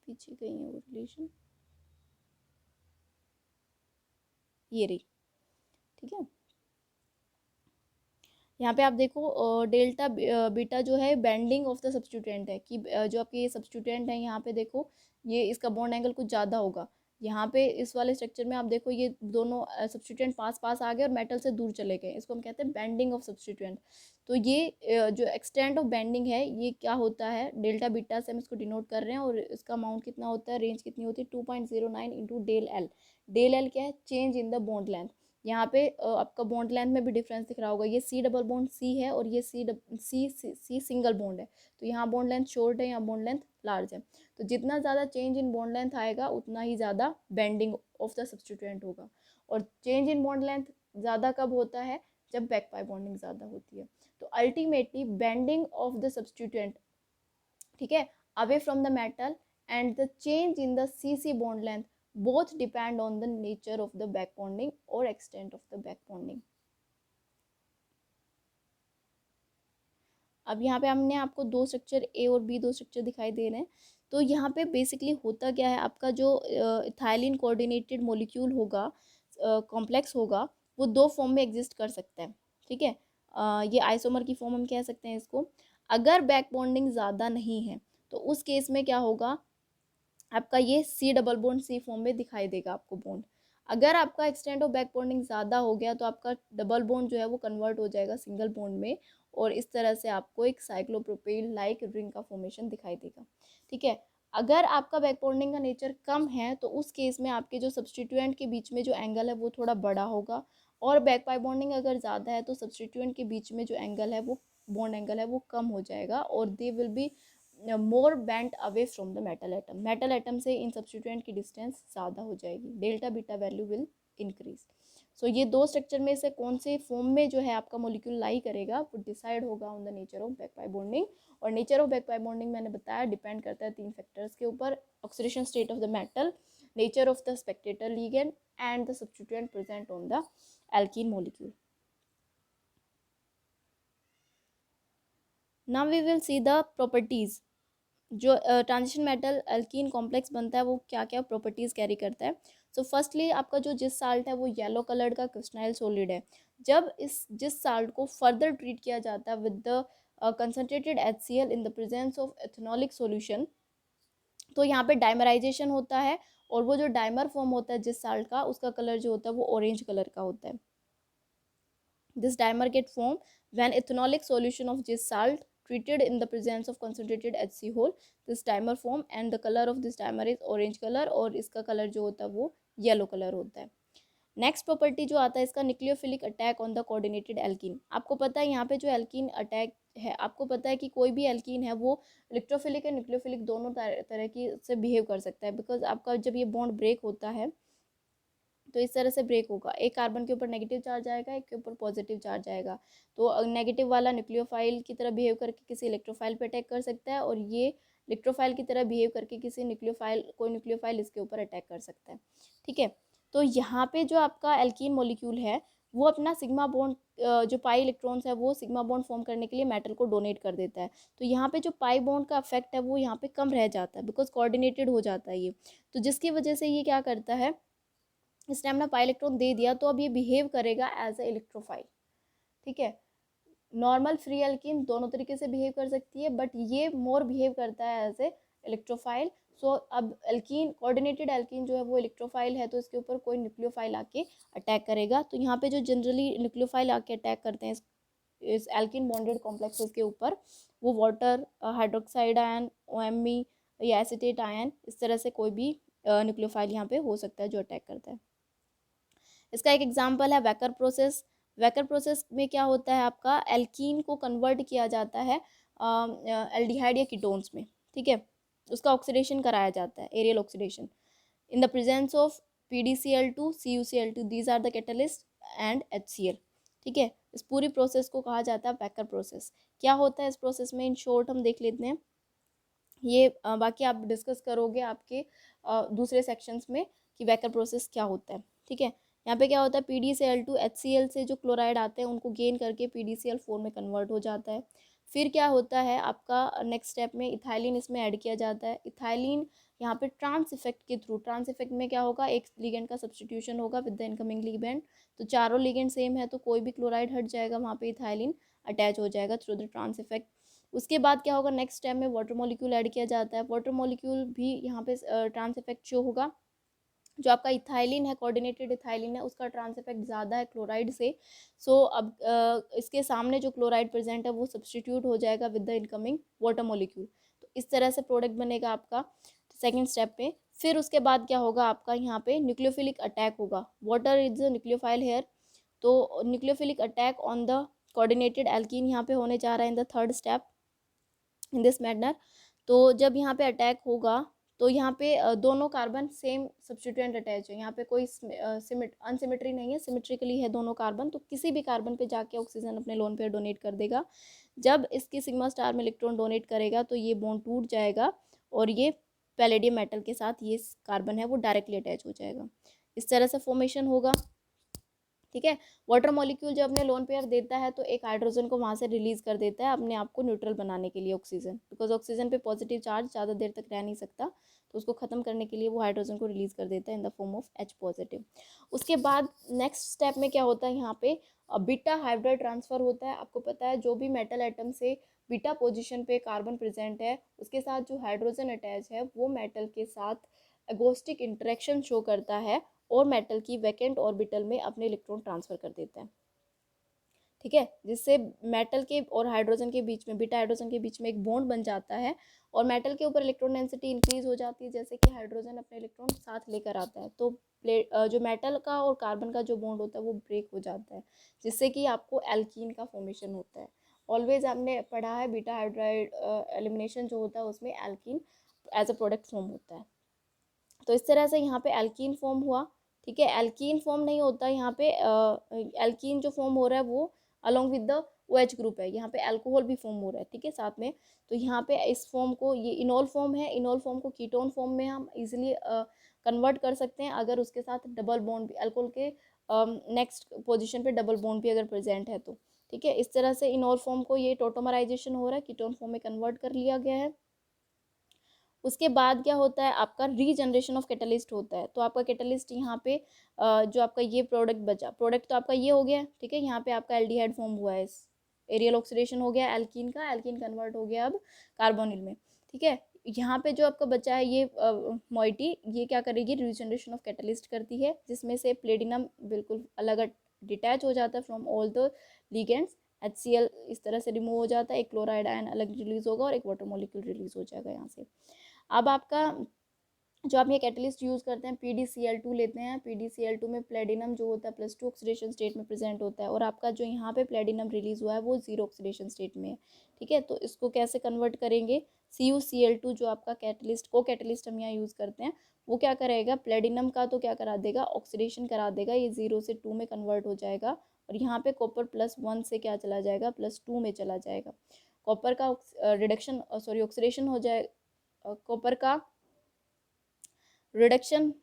पीछे कहीं है वो रिलेशन, ये रही। ठीक है, यहाँ पे आप देखो डेल्टा बीटा जो है बेंडिंग ऑफ द सब्स्टिट्यूएंट है कि जो आपके ये सब्स्टिट्यूएंट है यहाँ पे देखो ये इसका बॉन्ड एंगल कुछ ज़्यादा होगा। यहाँ पे इस वाले स्ट्रक्चर में आप देखो ये दोनों सब्स्टिट्यूएंट पास पास आ गए और मेटल से दूर चले गए, इसको हम कहते हैं बेंडिंग ऑफ सब्स्टिट्यूएंट। तो ये जो एक्सटेंट ऑफ बेंडिंग है ये क्या होता है, डेल्टा बीटा से हम इसको डिनोट कर रहे हैं, और इसका अमाउंट कितना होता है, रेंज कितनी होती है 2.09 into del L. Del L क्या है, change in the bond length. यहाँ पे आपका बॉन्ड लेंथ में भी डिफरेंस दिख रहा होगा, ये सी डबल बॉन्ड सी है और ये सी सिंगल बॉन्ड है, तो यहाँ बॉन्ड लेंथ शॉर्ट है, यहाँ बॉन्ड लेंथ लार्ज है। तो जितना ज़्यादा चेंज इन बॉन्ड लेंथ आएगा उतना ही ज़्यादा बेंडिंग ऑफ द सब्स्टिट्यूएंट होगा। और चेंज इन बॉन्ड लेंथ ज़्यादा कब होता है, जब बैक पाई बॉन्डिंग ज़्यादा होती है। तो ultimately bending of the substituent, ठीक है, away from the metal and the change in the C bond length both depend on the nature of the back bonding or extent of the back bonding. अब यहाँ पे हमने आपको दो structure ए और B दो स्ट्रक्चर दिखाई दे रहे हैं। तो यहाँ पे बेसिकली होता क्या है, आपका जो इथाइलिन कोऑर्डिनेटेड मॉलिक्यूल होगा, कॉम्प्लेक्स होगा, वो दो फॉर्म में एग्जिस्ट कर सकता है। ठीक है, ये आइसोमर की फॉर्म हम कह सकते हैं इसको। अगर बैक बॉन्डिंग ज़्यादा नहीं है तो उस केस में क्या होगा, आपका ये C double bond C form में दिखाई देगा आपको बॉन्ड। अगर आपका एक्सटेंट ऑफ बैक बॉन्डिंग ज़्यादा हो गया तो आपका डबल बॉन्ड जो है वो कन्वर्ट हो जाएगा सिंगल बॉन्ड में, और इस तरह से आपको एक साइक्लोप्रोपेन लाइक रिंग का फॉर्मेशन दिखाई देगा। ठीक है, अगर आपका बैक बॉन्डिंग का नेचर कम है तो उस केस में आपके जो सब्स्टिट्यूएंट के बीच में जो एंगल है वो थोड़ा बड़ा होगा, और बैक पाई बॉन्डिंग अगर ज़्यादा है तो सब्स्टिट्यूएंट के बीच में जो एंगल है वो बॉन्ड एंगल है वो कम हो जाएगा, और they will be more bent away from the metal atom. Metal atom से इन सब्स्टिट्यूएंट की डिस्टेंस ज़्यादा हो जाएगी, delta beta value will increase. So ये दो स्ट्रक्चर में से कौन से फॉर्म में जो है आपका मॉलिक्यूल लाई करेगा वो डिसाइड होगा on the nature of back pi bonding. और nature of back pi bonding मैंने बताया डिपेंड करता है 3 फैक्टर्स के ऊपर, oxidation state of the metal, nature of the spectator ligand and the substituent present on the alkene molecule. Now we will see the properties. जो transition metal alkene complex बनता है वो क्या क्या प्रॉपर्टीज़ कैरी करता है। सो फर्स्टली आपका जो जिस साल्ट है वो येलो कलर्ड का क्रिस्टलाइन सॉलिड है। जब इस जिस साल्ट को फर्दर ट्रीट किया जाता है with the concentrated HCl in the presence of ethanolic solution, तो यहाँ पे डाइमराइजेशन होता है, और वो जो डाइमर फॉर्म होता है जिस साल्ट का उसका कलर जो होता है वो ऑरेंज कलर का होता है। This dimer get formed when ethanolic solution of this salt treated in the presence of concentrated HCl, this dimer form and the color of this dimer is orange color, और इसका colour जो होता है वो yellow colour होता है। Next property जो आता है इसका, nucleophilic attack on the coordinated alkene. आपको पता है यहाँ पे जो एल्कीन अटैक है, आपको पता है कि कोई भी एल्कीन है वो इलेक्ट्रोफिलिक और न्यूक्लियोफिलिक दोनों तरह की से बिहेव कर सकता है, बिकॉज आपका जब ये बॉन्ड ब्रेक होता है तो इस तरह से ब्रेक होगा, एक कार्बन के ऊपर नेगेटिव चार्ज आएगा, एक के ऊपर पॉजिटिव चार्ज आएगा। तो नेगेटिव वाला न्यूक्लियोफाइल की तरह बिहेव करके किसी इलेक्ट्रोफाइल पे अटैक कर सकता है, और ये इलेक्ट्रोफाइल की तरह बिहेव करके किसी कोई न्यूक्लियोफाइल इसके ऊपर अटैक कर सकता है। ठीक है, तो यहाँ पे जो आपका एल्कीन मॉलिक्यूल है वो अपना सिग्मा बॉन्ड जो पाई इलेक्ट्रॉन्स है वो सिग्मा बॉन्ड फॉर्म करने के लिए मेटल को डोनेट कर देता है। तो यहाँ पे जो पाई बॉन्ड का इफेक्ट है वो यहाँ पे कम रह जाता है, बिकॉज कोऑर्डिनेटेड हो जाता है ये। तो जिसकी वजह से ये क्या करता है, इसने अपना पाई इलेक्ट्रॉन दे दिया, तो अब ये बिहेव करेगा एज ए इलेक्ट्रोफाइल। ठीक है, नॉर्मल फ्री एल्कीन दोनों तरीके से बिहेव कर सकती है, बट ये मोर बिहेव करता है एज ए इलेक्ट्रोफाइल। सो अब एल्कीन, कोऑर्डिनेटेड एल्कीन जो है वो इलेक्ट्रोफाइल है, तो इसके ऊपर कोई न्यूक्लियोफाइल आके अटैक करेगा। तो यहाँ पे जो जनरली न्यूक्लियोफाइल आके अटैक करते हैं इस एल्कीन बॉन्डेड कॉम्प्लेक्सेस के ऊपर, वो वाटर, हाइड्रोक्साइड आयन, OMe या एसीटेट आयन, इस तरह से कोई भी न्यूक्लियोफाइल यहाँ पे हो सकता है जो अटैक करता है। इसका एक एग्जांपल है वैकर प्रोसेस। वैकर प्रोसेस में क्या होता है, आपका एल्कीन को कन्वर्ट किया जाता है एल्डिहाइड या कीटोन्स में। ठीक है, उसका ऑक्सीडेशन कराया जाता है, aerial oxidation, in the presence of PDCl2, CuCl2, these are the catalyst and HCl। ठीक है, इस पूरी प्रोसेस को कहा जाता है वैकर प्रोसेस। क्या होता है इस प्रोसेस में, इन शॉर्ट हम देख लेते हैं। ये बाकी आप डिस्कस करोगे आपके दूसरे सेक्शंस में कि वैकर प्रोसेस क्या होता है। ठीक है, यहाँ पे क्या होता है, PDCl2 HCl से जो क्लोराइड आते हैं उनको गेन करके PDCl4 में कन्वर्ट हो जाता है। फिर क्या होता है आपका नेक्स्ट स्टेप में, इथाइलिन इसमें ऐड किया जाता है। इथाइलिन यहाँ पे ट्रांस इफेक्ट के थ्रू, ट्रांस इफेक्ट में क्या होगा, एक लिगेंड का सब्सटीट्यूशन होगा विद द इनकमिंग लिगेंड। तो चारों लिगेंड सेम है तो कोई भी क्लोराइड हट जाएगा, वहाँ पे इथाइलिन अटैच हो जाएगा थ्रू द ट्रांस इफेक्ट। उसके बाद क्या होगा, नेक्स्ट स्टेप में वाटर मॉलिक्यूल ऐड किया जाता है। वाटर मॉलिक्यूल भी यहाँ पे ट्रांस इफेक्ट शो होगा। जो आपका इथाइलिन है, कोऑर्डिनेटेड इथाइलिन है, उसका ट्रांस इफेक्ट ज़्यादा है क्लोराइड से। सो अब इसके सामने जो क्लोराइड प्रेजेंट है वो सब्सटीट्यूट हो जाएगा with the incoming water molecule. तो इस तरह से प्रोडक्ट बनेगा आपका सेकेंड स्टेप पे। फिर उसके बाद क्या होगा, आपका यहाँ पे न्यूक्लियोफिलिक अटैक होगा। वाटर इज न्यूक्लियोफाइल हेयर, तो nucleophilic attack on the coordinated alkene यहाँ पे होने जा रहा है in the third step in this manner. तो जब यहाँ पे अटैक होगा तो यहाँ पे दोनों कार्बन सेम सब्स्टिट्यूएंट अटैच है, यहाँ पे कोई अनसिमेट्री नहीं है, सिमेट्रिकली है दोनों कार्बन। तो किसी भी कार्बन पे जाके ऑक्सीजन अपने लोन पेयर डोनेट कर देगा। जब इसकी सिग्मा स्टार में इलेक्ट्रॉन डोनेट करेगा तो ये बॉन्ड टूट जाएगा और ये पैलेडियम मेटल के साथ ये कार्बन है वो डायरेक्टली अटैच हो जाएगा। इस तरह से फॉर्मेशन होगा। ठीक है, वाटर मॉलिक्यूल जब अपने लोन पेयर देता है तो एक हाइड्रोजन को वहाँ से रिलीज कर देता है अपने आप को न्यूट्रल बनाने के लिए, ऑक्सीजन, बिकॉज ऑक्सीजन पे पॉजिटिव चार्ज ज़्यादा देर तक रह नहीं सकता, तो उसको ख़त्म करने के लिए वो हाइड्रोजन को रिलीज कर देता है in the form of H positive. उसके बाद नेक्स्ट स्टेप में क्या होता है, यहाँ पे बीटा हाइब्रिड ट्रांसफर होता है। आपको पता है जो भी मेटल एटम से बीटा पोजिशन पे कार्बन प्रेजेंट है उसके साथ जो हाइड्रोजन अटैच है वो मेटल के साथ एगोस्टिक इंटरेक्शन शो करता है और मेटल की वैकेंट ऑर्बिटल में अपने इलेक्ट्रॉन ट्रांसफर कर देता है। ठीक है, जिससे मेटल के और हाइड्रोजन के बीच में, बीटा हाइड्रोजन के बीच में एक बॉन्ड बन जाता है और मेटल के ऊपर इलेक्ट्रॉन डेंसिटी इंक्रीज हो जाती है, जैसे कि हाइड्रोजन अपने इलेक्ट्रॉन साथ लेकर आता है। तो जो मेटल का और कार्बन का जो बॉन्ड होता है वो ब्रेक हो जाता है, जिससे कि आपको एल्कीन का फॉर्मेशन होता है। ऑलवेज हमने पढ़ा है बीटा हाइड्राइड एलिमिनेशन जो होता है उसमें alkene as a product form होता है। तो इस तरह से यहाँ पे एल्कीन फॉर्म हुआ। ठीक है, एल्कीन फॉर्म नहीं होता यहाँ पे, एल्कीन जो फॉर्म हो रहा है वो along with the OH group है, यहाँ पे अल्कोहल भी फॉर्म हो रहा है। ठीक है, साथ में। तो यहाँ पे इस फॉर्म को, ये इनोल फॉर्म है, इनोल फॉर्म को कीटोन फॉर्म में हम इजीली कन्वर्ट कर सकते हैं अगर उसके साथ डबल बॉन्ड भी, अल्कोहल के नेक्स्ट पोजिशन पे डबल बॉन्ड भी अगर प्रेजेंट है तो। ठीक है, इस तरह से इनोल फॉर्म को ये टोटोमराइजेशन हो रहा है, कीटोन फॉर्म में कन्वर्ट कर लिया गया है। उसके बाद क्या होता है, आपका रीजनरेशन ऑफ कैटलिस्ट होता है। तो आपका कैटलिस्ट यहाँ पे जो आपका ये प्रोडक्ट बचा, प्रोडक्ट तो आपका ये हो गया। ठीक है, यहाँ पे आपका एल्डिहाइड फॉर्म हुआ है, इस एरियल ऑक्सीडेशन हो गया एल्कीन का, एल्कीन कन्वर्ट हो गया अब कार्बोनिल में। ठीक है, यहाँ पे जो आपका बचा है ये मोइटी, ये क्या करेगी, रीजनरेशन ऑफ कैटलिस्ट करती है, जिसमें से प्लेटिनम बिल्कुल अलग डिटैच हो जाता है from all the ligands HCl इस तरह से रिमूव हो जाता है, एक क्लोराइड आयन अलग रिलीज होगा और एक वाटर मॉलिक्यूल रिलीज हो जाएगा यहाँ से। अब आपका जो आप ये कैटलिस्ट यूज़ करते हैं PdCl2 लेते हैं, PdCl2 में प्लेटिनम जो होता है +2 ऑक्सीडेशन स्टेट में प्रेजेंट होता है, और आपका जो यहाँ पे प्लेटिनम रिलीज हुआ है वो 0 ऑक्सीडेशन स्टेट में है। ठीक है, तो इसको कैसे कन्वर्ट करेंगे, CuCl2 जो आपका कैटलिस्ट को कैटलिस्ट हम यहाँ यूज़ करते हैं, वो क्या करेगा, प्लेटिनम का तो क्या करा देगा, ऑक्सीडेशन करा देगा, ये 0 से 2 में कन्वर्ट हो जाएगा, और यहाँ पे कॉपर +1 से क्या चला जाएगा, +2 में चला जाएगा। कॉपर का रिडक्शन सॉरी ऑक्सीडेशन हो जाए, कॉपर का रिडक्शन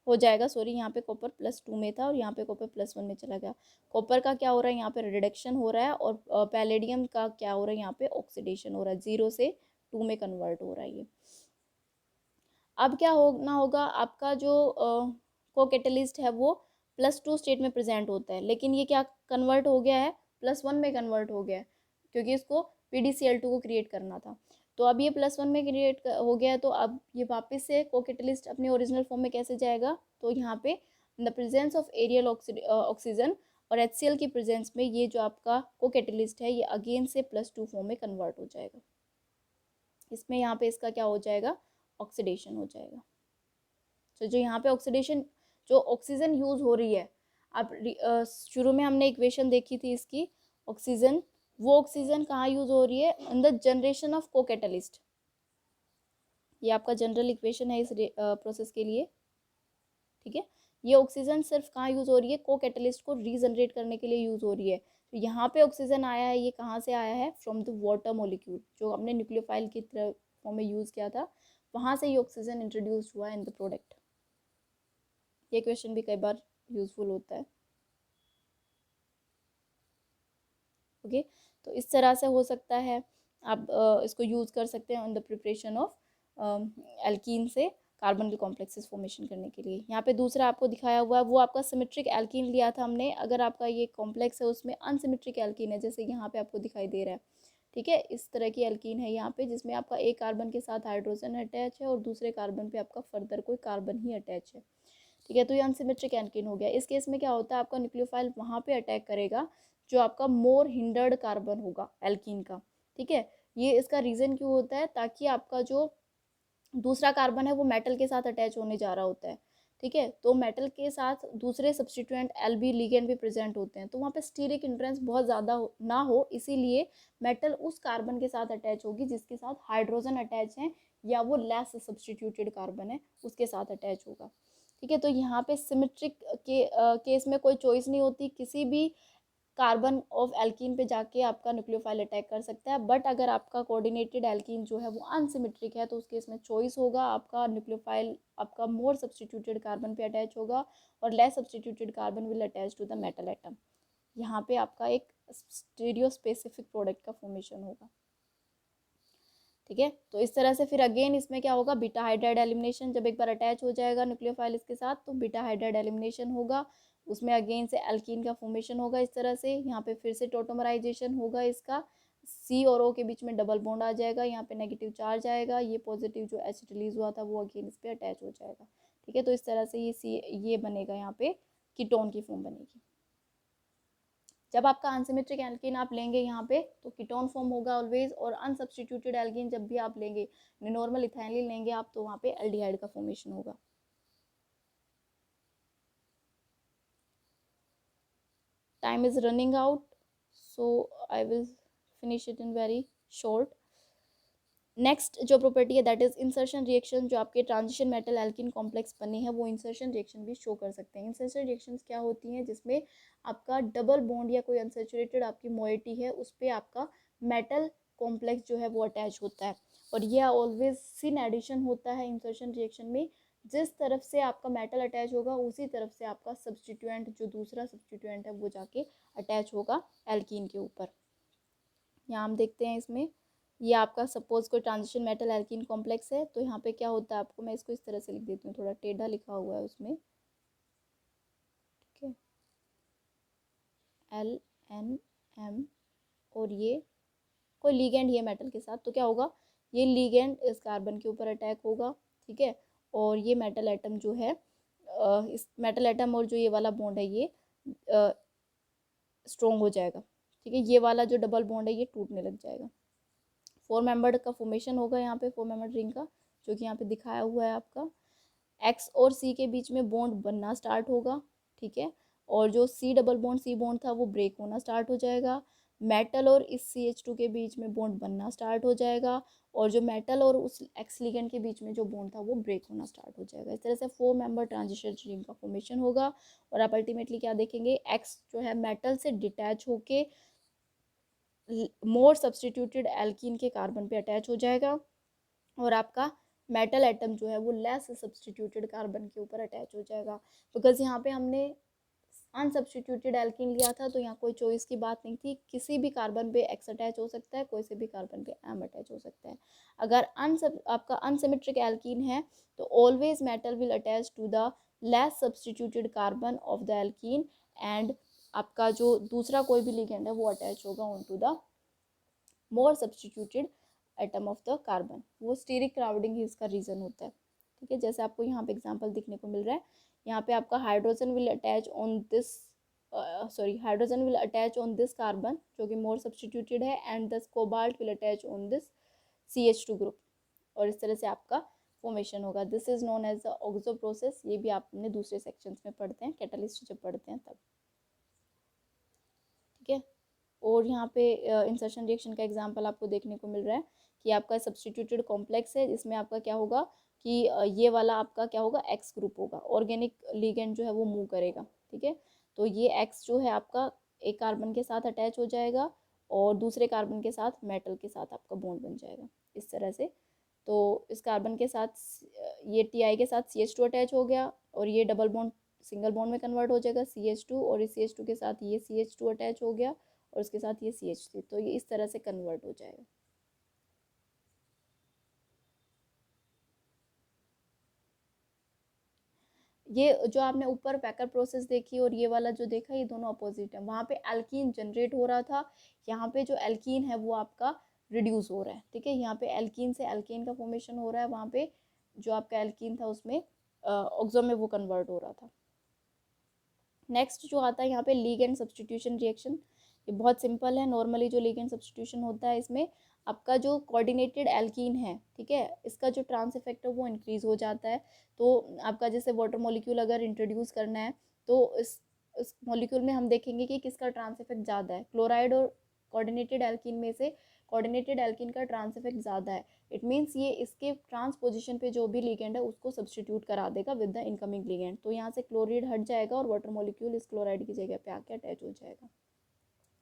हो जाएगा, सॉरी यहाँ पे कॉपर +2 में था और यहाँ पे कॉपर +1 में चला गया। कॉपर का क्या हो रहा है, यहाँ पे रिडक्शन हो रहा है, और पैलेडियम का क्या हो रहा है, यहाँ पे ऑक्सीडेशन हो रहा है, 0 से 2 में कन्वर्ट हो रहा है ये। अब क्या होना होगा, आपका जो को कैटलिस्ट है वो +2 स्टेट में प्रेजेंट होता है, लेकिन ये क्या कन्वर्ट हो गया है, +1 में कन्वर्ट हो गया है, क्योंकि इसको PdCl2 को क्रिएट करना था। तो अब ये +1 में क्रिएट हो गया है, तो अब ये वापस से को कैटलिस्ट अपने ओरिजिनल फॉर्म में कैसे जाएगा, तो यहाँ पे in the presence of aerial oxygen और HCl की प्रेजेंस में ये जो आपका को कैटलिस्ट है ये अगेन से +2 फॉर्म में कन्वर्ट हो जाएगा। इसमें यहाँ पे इसका क्या हो जाएगा, ऑक्सीडेशन हो जाएगा। तो जो यहाँ पे ऑक्सीडेशन, जो ऑक्सीजन यूज हो रही है, अब शुरू में हमने इक्वेशन देखी थी इसकी, ऑक्सीजन, वो ऑक्सीजन कहाँ यूज हो रही है, इन द जनरेशन ऑफ को कैटलिस्ट। ये आपका जनरल इक्वेशन है इस प्रोसेस के लिए। ठीक है, ये ऑक्सीजन सिर्फ कहाँ यूज हो रही है, को कैटलिस्ट को रीजनरेट करने के लिए यूज हो रही है। तो यहाँ पे ऑक्सीजन आया है, ये कहाँ से आया है, फ्रॉम द वाटर मॉलिक्यूल, जो हमने न्यूक्लियोफाइल की फॉर्म में यूज किया था, वहाँ से ये ऑक्सीजन इंट्रोड्यूस हुआ इन द प्रोडक्ट। ये क्वेश्चन भी कई बार यूजफुल होता है। ओके, तो इस तरह से हो सकता है, आप इसको यूज़ कर सकते हैं in the preparation of alkene से कार्बोनिल कॉम्प्लेक्सेस फॉर्मेशन करने के लिए। यहाँ पे दूसरा आपको दिखाया हुआ है, वो आपका सिमेट्रिक एल्कीन लिया था हमने। अगर आपका ये कॉम्प्लेक्स है उसमें अनसिमेट्रिक एल्कीन है, जैसे यहाँ पे आपको दिखाई दे रहा है, ठीक है, इस तरह की एल्कीन है यहाँ पे, जिसमें आपका एक कार्बन के साथ हाइड्रोजन अटैच है और दूसरे कार्बन पे आपका फर्दर कोई कार्बन ही अटैच है। ठीक है, तो ये अनसिमेट्रिक एल्कीन हो गया। इस केस में क्या होता है, आपका न्यूक्लियोफाइल वहाँ पे अटैक करेगा जो आपका मोर हिंडर्ड कार्बन होगा एल्कीन का। ठीक है, ये इसका रीज़न क्यों होता है, ताकि आपका जो दूसरा कार्बन है वो मेटल के साथ अटैच होने जा रहा होता है। ठीक है, तो मेटल के साथ दूसरे सब्सटीट्यूएंट एल्बी लिगेंड भी प्रेजेंट होते हैं, तो वहाँ पे स्टीरिक इंट्रेंस बहुत ज़्यादा ना हो, इसीलिए मेटल उस कार्बन के साथ अटैच होगी जिसके साथ हाइड्रोजन अटैच है, या वो लेस सब्सटीट्यूटेड कार्बन है उसके साथ अटैच होगा। ठीक है, तो यहाँ पे सिमेट्रिक के केस में कोई चॉइस नहीं होती, किसी भी कार्बन ऑफ एल्कीन पे जाके आपका न्यूक्लियोफाइल अटैक कर सकता है। बट अगर आपका कोऑर्डिनेटेड एल्कीन जो है वो अनसिमेट्रिक है, तो उस केस में चॉइस होगा, आपका न्यूक्लियोफाइल आपका मोर सब्सटीट्यूटेड कार्बन पे अटैच होगा और less substituted carbon will attach to the metal atom. यहाँ पे आपका एक स्टीरियो स्पेसिफिक प्रोडक्ट का फॉर्मेशन होगा। ठीक है, तो इस तरह से फिर अगेन इसमें क्या होगा, बीटा हाइड्राइड एलिमिनेशन, जब एक बार अटैच हो जाएगा न्यूक्लियोफाइल इसके साथ तो बीटा हाइड्राइड एलिमिनेशन होगा, उसमें अगेन से एल्कीन का फॉर्मेशन होगा। इस तरह से यहाँ पे फिर से टोटोमराइजेशन होगा, इसका C और O के बीच में डबल बॉन्ड आ जाएगा, यहाँ पे नेगेटिव चार्ज आएगा, ये पॉजिटिव जो H रिलीज हुआ था वो अगेन इस पर अटैच हो जाएगा। ठीक है, तो इस तरह से ये बनेगा, यहाँ पे कीटोन की फॉर्म बनेगी। जब आपका अनसिमेट्रिक एल्कीन आप लेंगे यहाँ पे तो कीटोन फॉर्म होगा ऑलवेज, और अनसब्स्टिट्यूटेड एल्कीन जब भी आप लेंगे, नॉर्मल इथाइलिन लेंगे आप, तो वहाँ पे एल्डिहाइड का फॉर्मेशन होगा। Time is running out, so I will finish it in very short. Next जो प्रॉपर्टी है दैट इज इंसर्शन रिएक्शन, जो आपके ट्रांजिशन मेटल एल्कीन कॉम्प्लेक्स बने हैं वो इंसर्शन रिएक्शन भी शो कर सकते हैं। इंसर्शन रिएक्शंस क्या होती हैं, जिसमें आपका डबल बॉन्ड या कोई अनसेचुरेटेड आपकी मोइटी है उस पर आपका मेटल कॉम्प्लेक्स जो है वो अटैच होता है, और यह ऑलवेज सिन एडिशन होता है इंसर्शन रिएक्शन में। जिस तरफ से आपका मेटल अटैच होगा उसी तरफ से आपका सब्सटीट्यूएंट, जो दूसरा सब्सटीट्यूएंट है वो जाके अटैच होगा एल्कीन के ऊपर। यहाँ हम देखते हैं इसमें, ये आपका सपोज कोई ट्रांजिशन मेटल एल्कीन कॉम्प्लेक्स है, तो यहाँ पे क्या होता है, आपको मैं इसको इस तरह से लिख देती हूँ, थोड़ा टेढ़ा लिखा हुआ है उसमें। ठीक है, LNM, और ये कोई लीगेंड ये मेटल के साथ, तो क्या होगा, ये लीगेंड इस कार्बन के ऊपर अटैक होगा। ठीक है, और ये मेटल एटम जो है, इस मेटल एटम और जो ये वाला बॉन्ड है ये स्ट्रॉन्ग हो जाएगा। ठीक है, ये वाला जो डबल बॉन्ड है ये टूटने लग जाएगा। 4 मेंबर्ड का फॉर्मेशन होगा यहाँ पे 4 मेंबर्ड रिंग का, जो कि यहाँ पे दिखाया हुआ है आपका। एक्स और सी के बीच में बॉन्ड बनना स्टार्ट होगा, ठीक है, और जो C double bond C bond था वो ब्रेक होना स्टार्ट हो जाएगा। मेटल और इस CH2 के बीच में बॉन्ड बनना स्टार्ट हो जाएगा, और जो मेटल और उस एक्स लिगेंड के बीच में जो बॉन्ड था वो ब्रेक होना स्टार्ट हो जाएगा। इस तरह से 4 मेंबर ट्रांजिशन रिंग का फॉर्मेशन होगा। और आप अल्टीमेटली क्या देखेंगे, एक्स जो है मेटल से डिटैच होके मोर सब्सटीट्यूटेड एल्कीन के कार्बन पे अटैच हो जाएगा, और आपका मेटल एटम जो है वो लेस सब्सटीट्यूटेड कार्बन के ऊपर अटैच हो जाएगा। बिकॉज यहाँ पे हमने अनसब्सटीट्यूटेड एल्कीन लिया था, तो यहाँ कोई चॉइस की बात नहीं थी, किसी भी कार्बन पे एक्स अटैच हो सकता है, कोई से भी कार्बन पे एम अटैच हो सकता है। अगर आपका अनसिमेट्रिक एल्कीन है तो always metal will attach to the less substituted carbon of the alkene, and आपका जो दूसरा कोई भी लिगेंड है वो अटैच होगा on to the more substituted atom of the carbon. वो स्टीरिक क्राउडिंग ही इसका रीज़न होता है, ठीक है। जैसे आपको यहाँ पे एग्जांपल दिखने को मिल रहा है, यहाँ पे आपका hydrogen will attach on this hydrogen will attach on this carbon जो कि मोर सब्सटीट्यूटेड है, and this cobalt will attach on this CH2 group, और इस तरह से आपका फॉर्मेशन होगा। This is known as the oxo process. ये भी आपने दूसरे सेक्शंस में पढ़ते हैं, कैटलिस्ट जब पढ़ते हैं तब, ठीक है। और यहाँ पे इंसर्शन रिएक्शन का एग्जांपल आपको देखने को मिल रहा है कि आपका सब्सटीट्यूटेड कॉम्प्लेक्स है, जिसमें आपका क्या होगा कि ये वाला आपका क्या होगा, एक्स ग्रुप होगा, ऑर्गेनिक लिगेंड जो है वो मूव करेगा, ठीक है। तो ये एक्स जो है आपका एक कार्बन के साथ अटैच हो जाएगा, और दूसरे कार्बन के साथ मेटल के साथ आपका बॉन्ड बन जाएगा इस तरह से। तो इस कार्बन के साथ ये Ti के साथ CH2 अटैच हो गया, और ये डबल बॉन्ड सिंगल बॉन्ड में कन्वर्ट हो जाएगा CH2, और इस CH2 के साथ ये CH2 अटैच हो गया, और उसके साथ ये CH3, तो ये इस तरह से कन्वर्ट हो जाएगा। ये जो आपने ऊपर पैकर प्रोसेस देखी और ये वाला जो देखा, ये दोनों अपोजिट है। वहाँ पे एल्कीन जनरेट हो रहा था, यहाँ पे जो एल्कीन है वो आपका रिड्यूस हो रहा है, ठीक है। यहाँ पे एल्कीन से एल्कीन का फॉर्मेशन हो रहा है, वहाँ पे जो आपका एल्कीन था उसमें ऑक्सो में वो कन्वर्ट हो रहा था। नेक्स्ट जो आता है यहाँ पे लीगेंड सब्सटीट्यूशन रिएक्शन। ये बहुत सिंपल है। नॉर्मली जो लीगेंड सब्सटीट्यूशन होता है, इसमें आपका जो कोऑर्डिनेटेड एल्कीन है, ठीक है, इसका जो ट्रांस इफेक्ट है वो इंक्रीज हो जाता है। तो आपका जैसे वाटर मॉलिक्यूल अगर इंट्रोड्यूस करना है, तो इस मॉलिक्यूल में हम देखेंगे कि किसका ट्रांस इफेक्ट ज़्यादा है। क्लोराइड और कोऑर्डिनेटेड एल्कीन में से कोऑर्डिनेटेड एल्कीन का ट्रांस इफेक्ट ज़्यादा है। इट मीन्स ये इसके ट्रांस पोजीशन पे जो भी लिगेंड है उसको सब्सटीट्यूट करा देगा विद द इनकमिंग लिगेंड। तो यहाँ से क्लोराइड हट जाएगा और वाटर मॉलिक्यूल इस क्लोराइड की जगह पे आके अटैच हो जाएगा।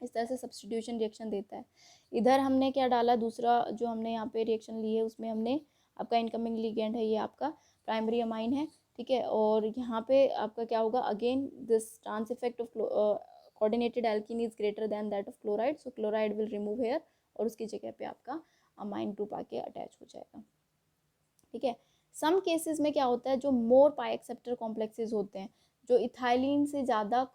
इस तरह से सब्सटीट्यूशन रिएक्शन देता है। इधर हमने क्या डाला, दूसरा जो हमने यहाँ पे रिएक्शन ली है उसमें हमने आपका इनकमिंग लिगेंड है, ये आपका प्राइमरी अमाइन है, ठीक है। और यहाँ पे आपका क्या होगा, again this trans effect of coordinated alkene is greater than that of chloride, so chloride will remove here, और उसकी जगह पे आपका अमाइन ग्रुप आके अटैच हो जाएगा, ठीक है। सम केसेस में क्या होता है, जो मोर पाई एक्सेप्टर कॉम्प्लेक्सेस होते हैं, जो इथाइलिन से ज़्यादा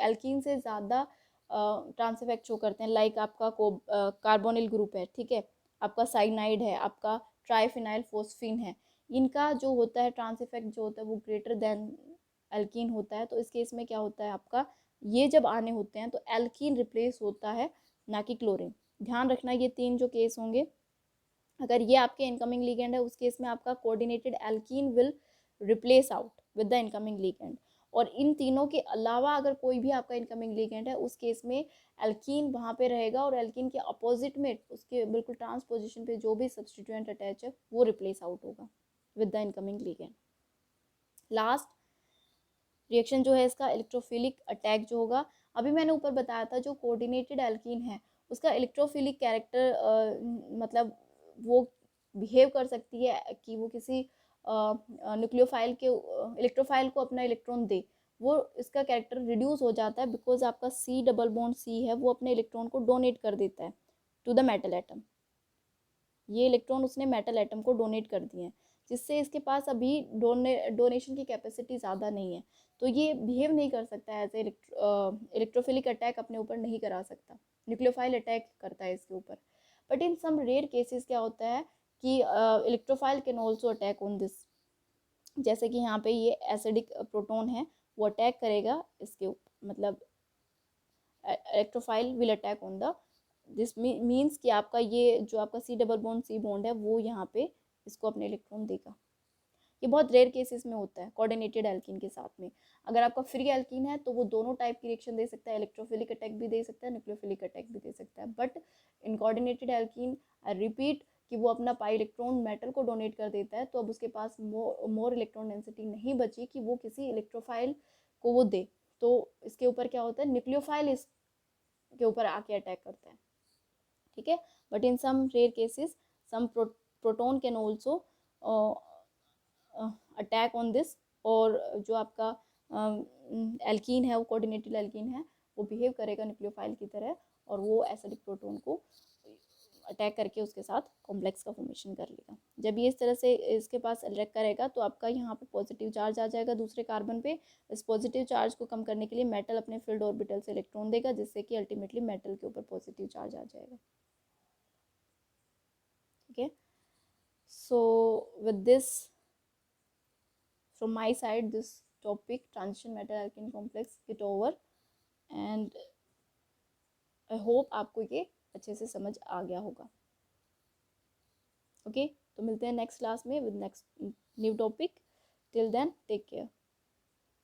एल्कीन से ज़्यादा ट्रांस इफेक्ट शो करते हैं, लाइक आपका कार्बोनिल ग्रुप है, ठीक है, आपका साइनाइड है, आपका ट्राइफिनाइल फोस्फीन है, इनका जो होता है ट्रांस इफेक्ट जो होता है वो ग्रेटर देन एल्कीन होता है। तो इस केस में क्या होता है आपका, ये जब आने होते हैं तो एल्कीन रिप्लेस होता है, ना कि क्लोरीन। ध्यान रखना, ये 3 जो केस होंगे, अगर ये आपके इनकमिंग लिगेंड है उस केस में आपका coordinated alkene will replace out with the incoming ligand, और इन तीनों के अलावा अगर कोई भी आपका इनकमिंग लिगेंड है उस केस में एल्कीन वहाँ पे रहेगा, और एल्कीन के अपोजिट में उसके बिल्कुल ट्रांस पोजिशन पे जो भी सब्सटीट्यूएंट अटैच है वो रिप्लेस आउट होगा with the incoming ligand. Last reaction जो है इसका इलेक्ट्रोफिलिक अटैक जो होगा, अभी मैंने ऊपर बताया था जो कोऑर्डिनेटेड एल्कीन है उसका इलेक्ट्रोफिलिक कैरेक्टर मतलब वो बिहेव कर सकती है कि वो किसी न्यूक्लियोफाइल के इलेक्ट्रोफाइल को अपना इलेक्ट्रॉन दे, वो इसका कैरेक्टर रिड्यूस हो जाता है, बिकॉज आपका C डबल बॉन्ड C है वो अपने इलेक्ट्रॉन को डोनेट कर देता है टू द मेटल एटम। ये इलेक्ट्रॉन उसने मेटल एटम को डोनेट कर दिए हैं, जिससे इसके पास अभी डोनेशन की कैपेसिटी ज़्यादा नहीं है, तो ये बिहेव नहीं कर सकता है एज ए इलेक्ट्रोफिलिक अटैक अपने ऊपर नहीं करा सकता, न्यूक्लियोफाइल अटैक करता है इसके ऊपर। But in some rare cases क्या होता है कि electrophile can also attack on this, जैसे कि यहाँ पे ये एसिडिक प्रोटोन है वो अटैक करेगा इसके ऊपर, मतलब electrophile will attack on the, this means कि आपका ये जो आपका C double bond C bond है वो यहाँ पे इसको अपने इलेक्ट्रॉन देगा। ये बहुत रेयर केसेस में होता है कोऑर्डिनेटेड एल्कीन के साथ में। अगर आपका फ्री एल्कीन है तो वो दोनों टाइप की रिएक्शन दे सकता है, इलेक्ट्रोफिलिक अटैक भी दे सकता है, न्यूक्लियोफिलिक अटैक भी दे सकता है। But in coordinated alkene I repeat कि वो अपना पाई इलेक्ट्रॉन मेटल को डोनेट कर देता है, तो अब उसके पास मोर इलेक्ट्रॉन डेंसिटी नहीं बची कि वो किसी इलेक्ट्रोफाइल को वो दे, तो इसके ऊपर क्या होता है, न्यूक्लियोफाइल इसके ऊपर आके अटैक करता है, ठीक है। But in some rare cases some proton can also attack on this, और जो आपका एल्कीन है वो कोऑर्डिनेटेड एल्कीन है वो बिहेव करेगा न्यूक्लियोफाइल की तरह, और वो एसिडिक प्रोटोन को अटैक करके उसके साथ कॉम्प्लेक्स का फॉर्मेशन कर लेगा। जब ये इस तरह से इसके पास अटैक करेगा तो आपका यहाँ पे पॉजिटिव चार्ज आ जाएगा दूसरे कार्बन पे। इस पॉजिटिव चार्ज को कम करने के लिए मेटल अपने फील्ड ऑर्बिटल से इलेक्ट्रॉन देगा, जिससे कि अल्टीमेटली मेटल के ऊपर पॉजिटिव चार्ज आ जाएगा, ठीक है। So with this from my side this topic transition metal alkene complex get over, and I hope आपको ये अच्छे से समझ आ गया होगा। ओके, तो मिलते हैं नेक्स्ट क्लास में with next new topic. Till then take care.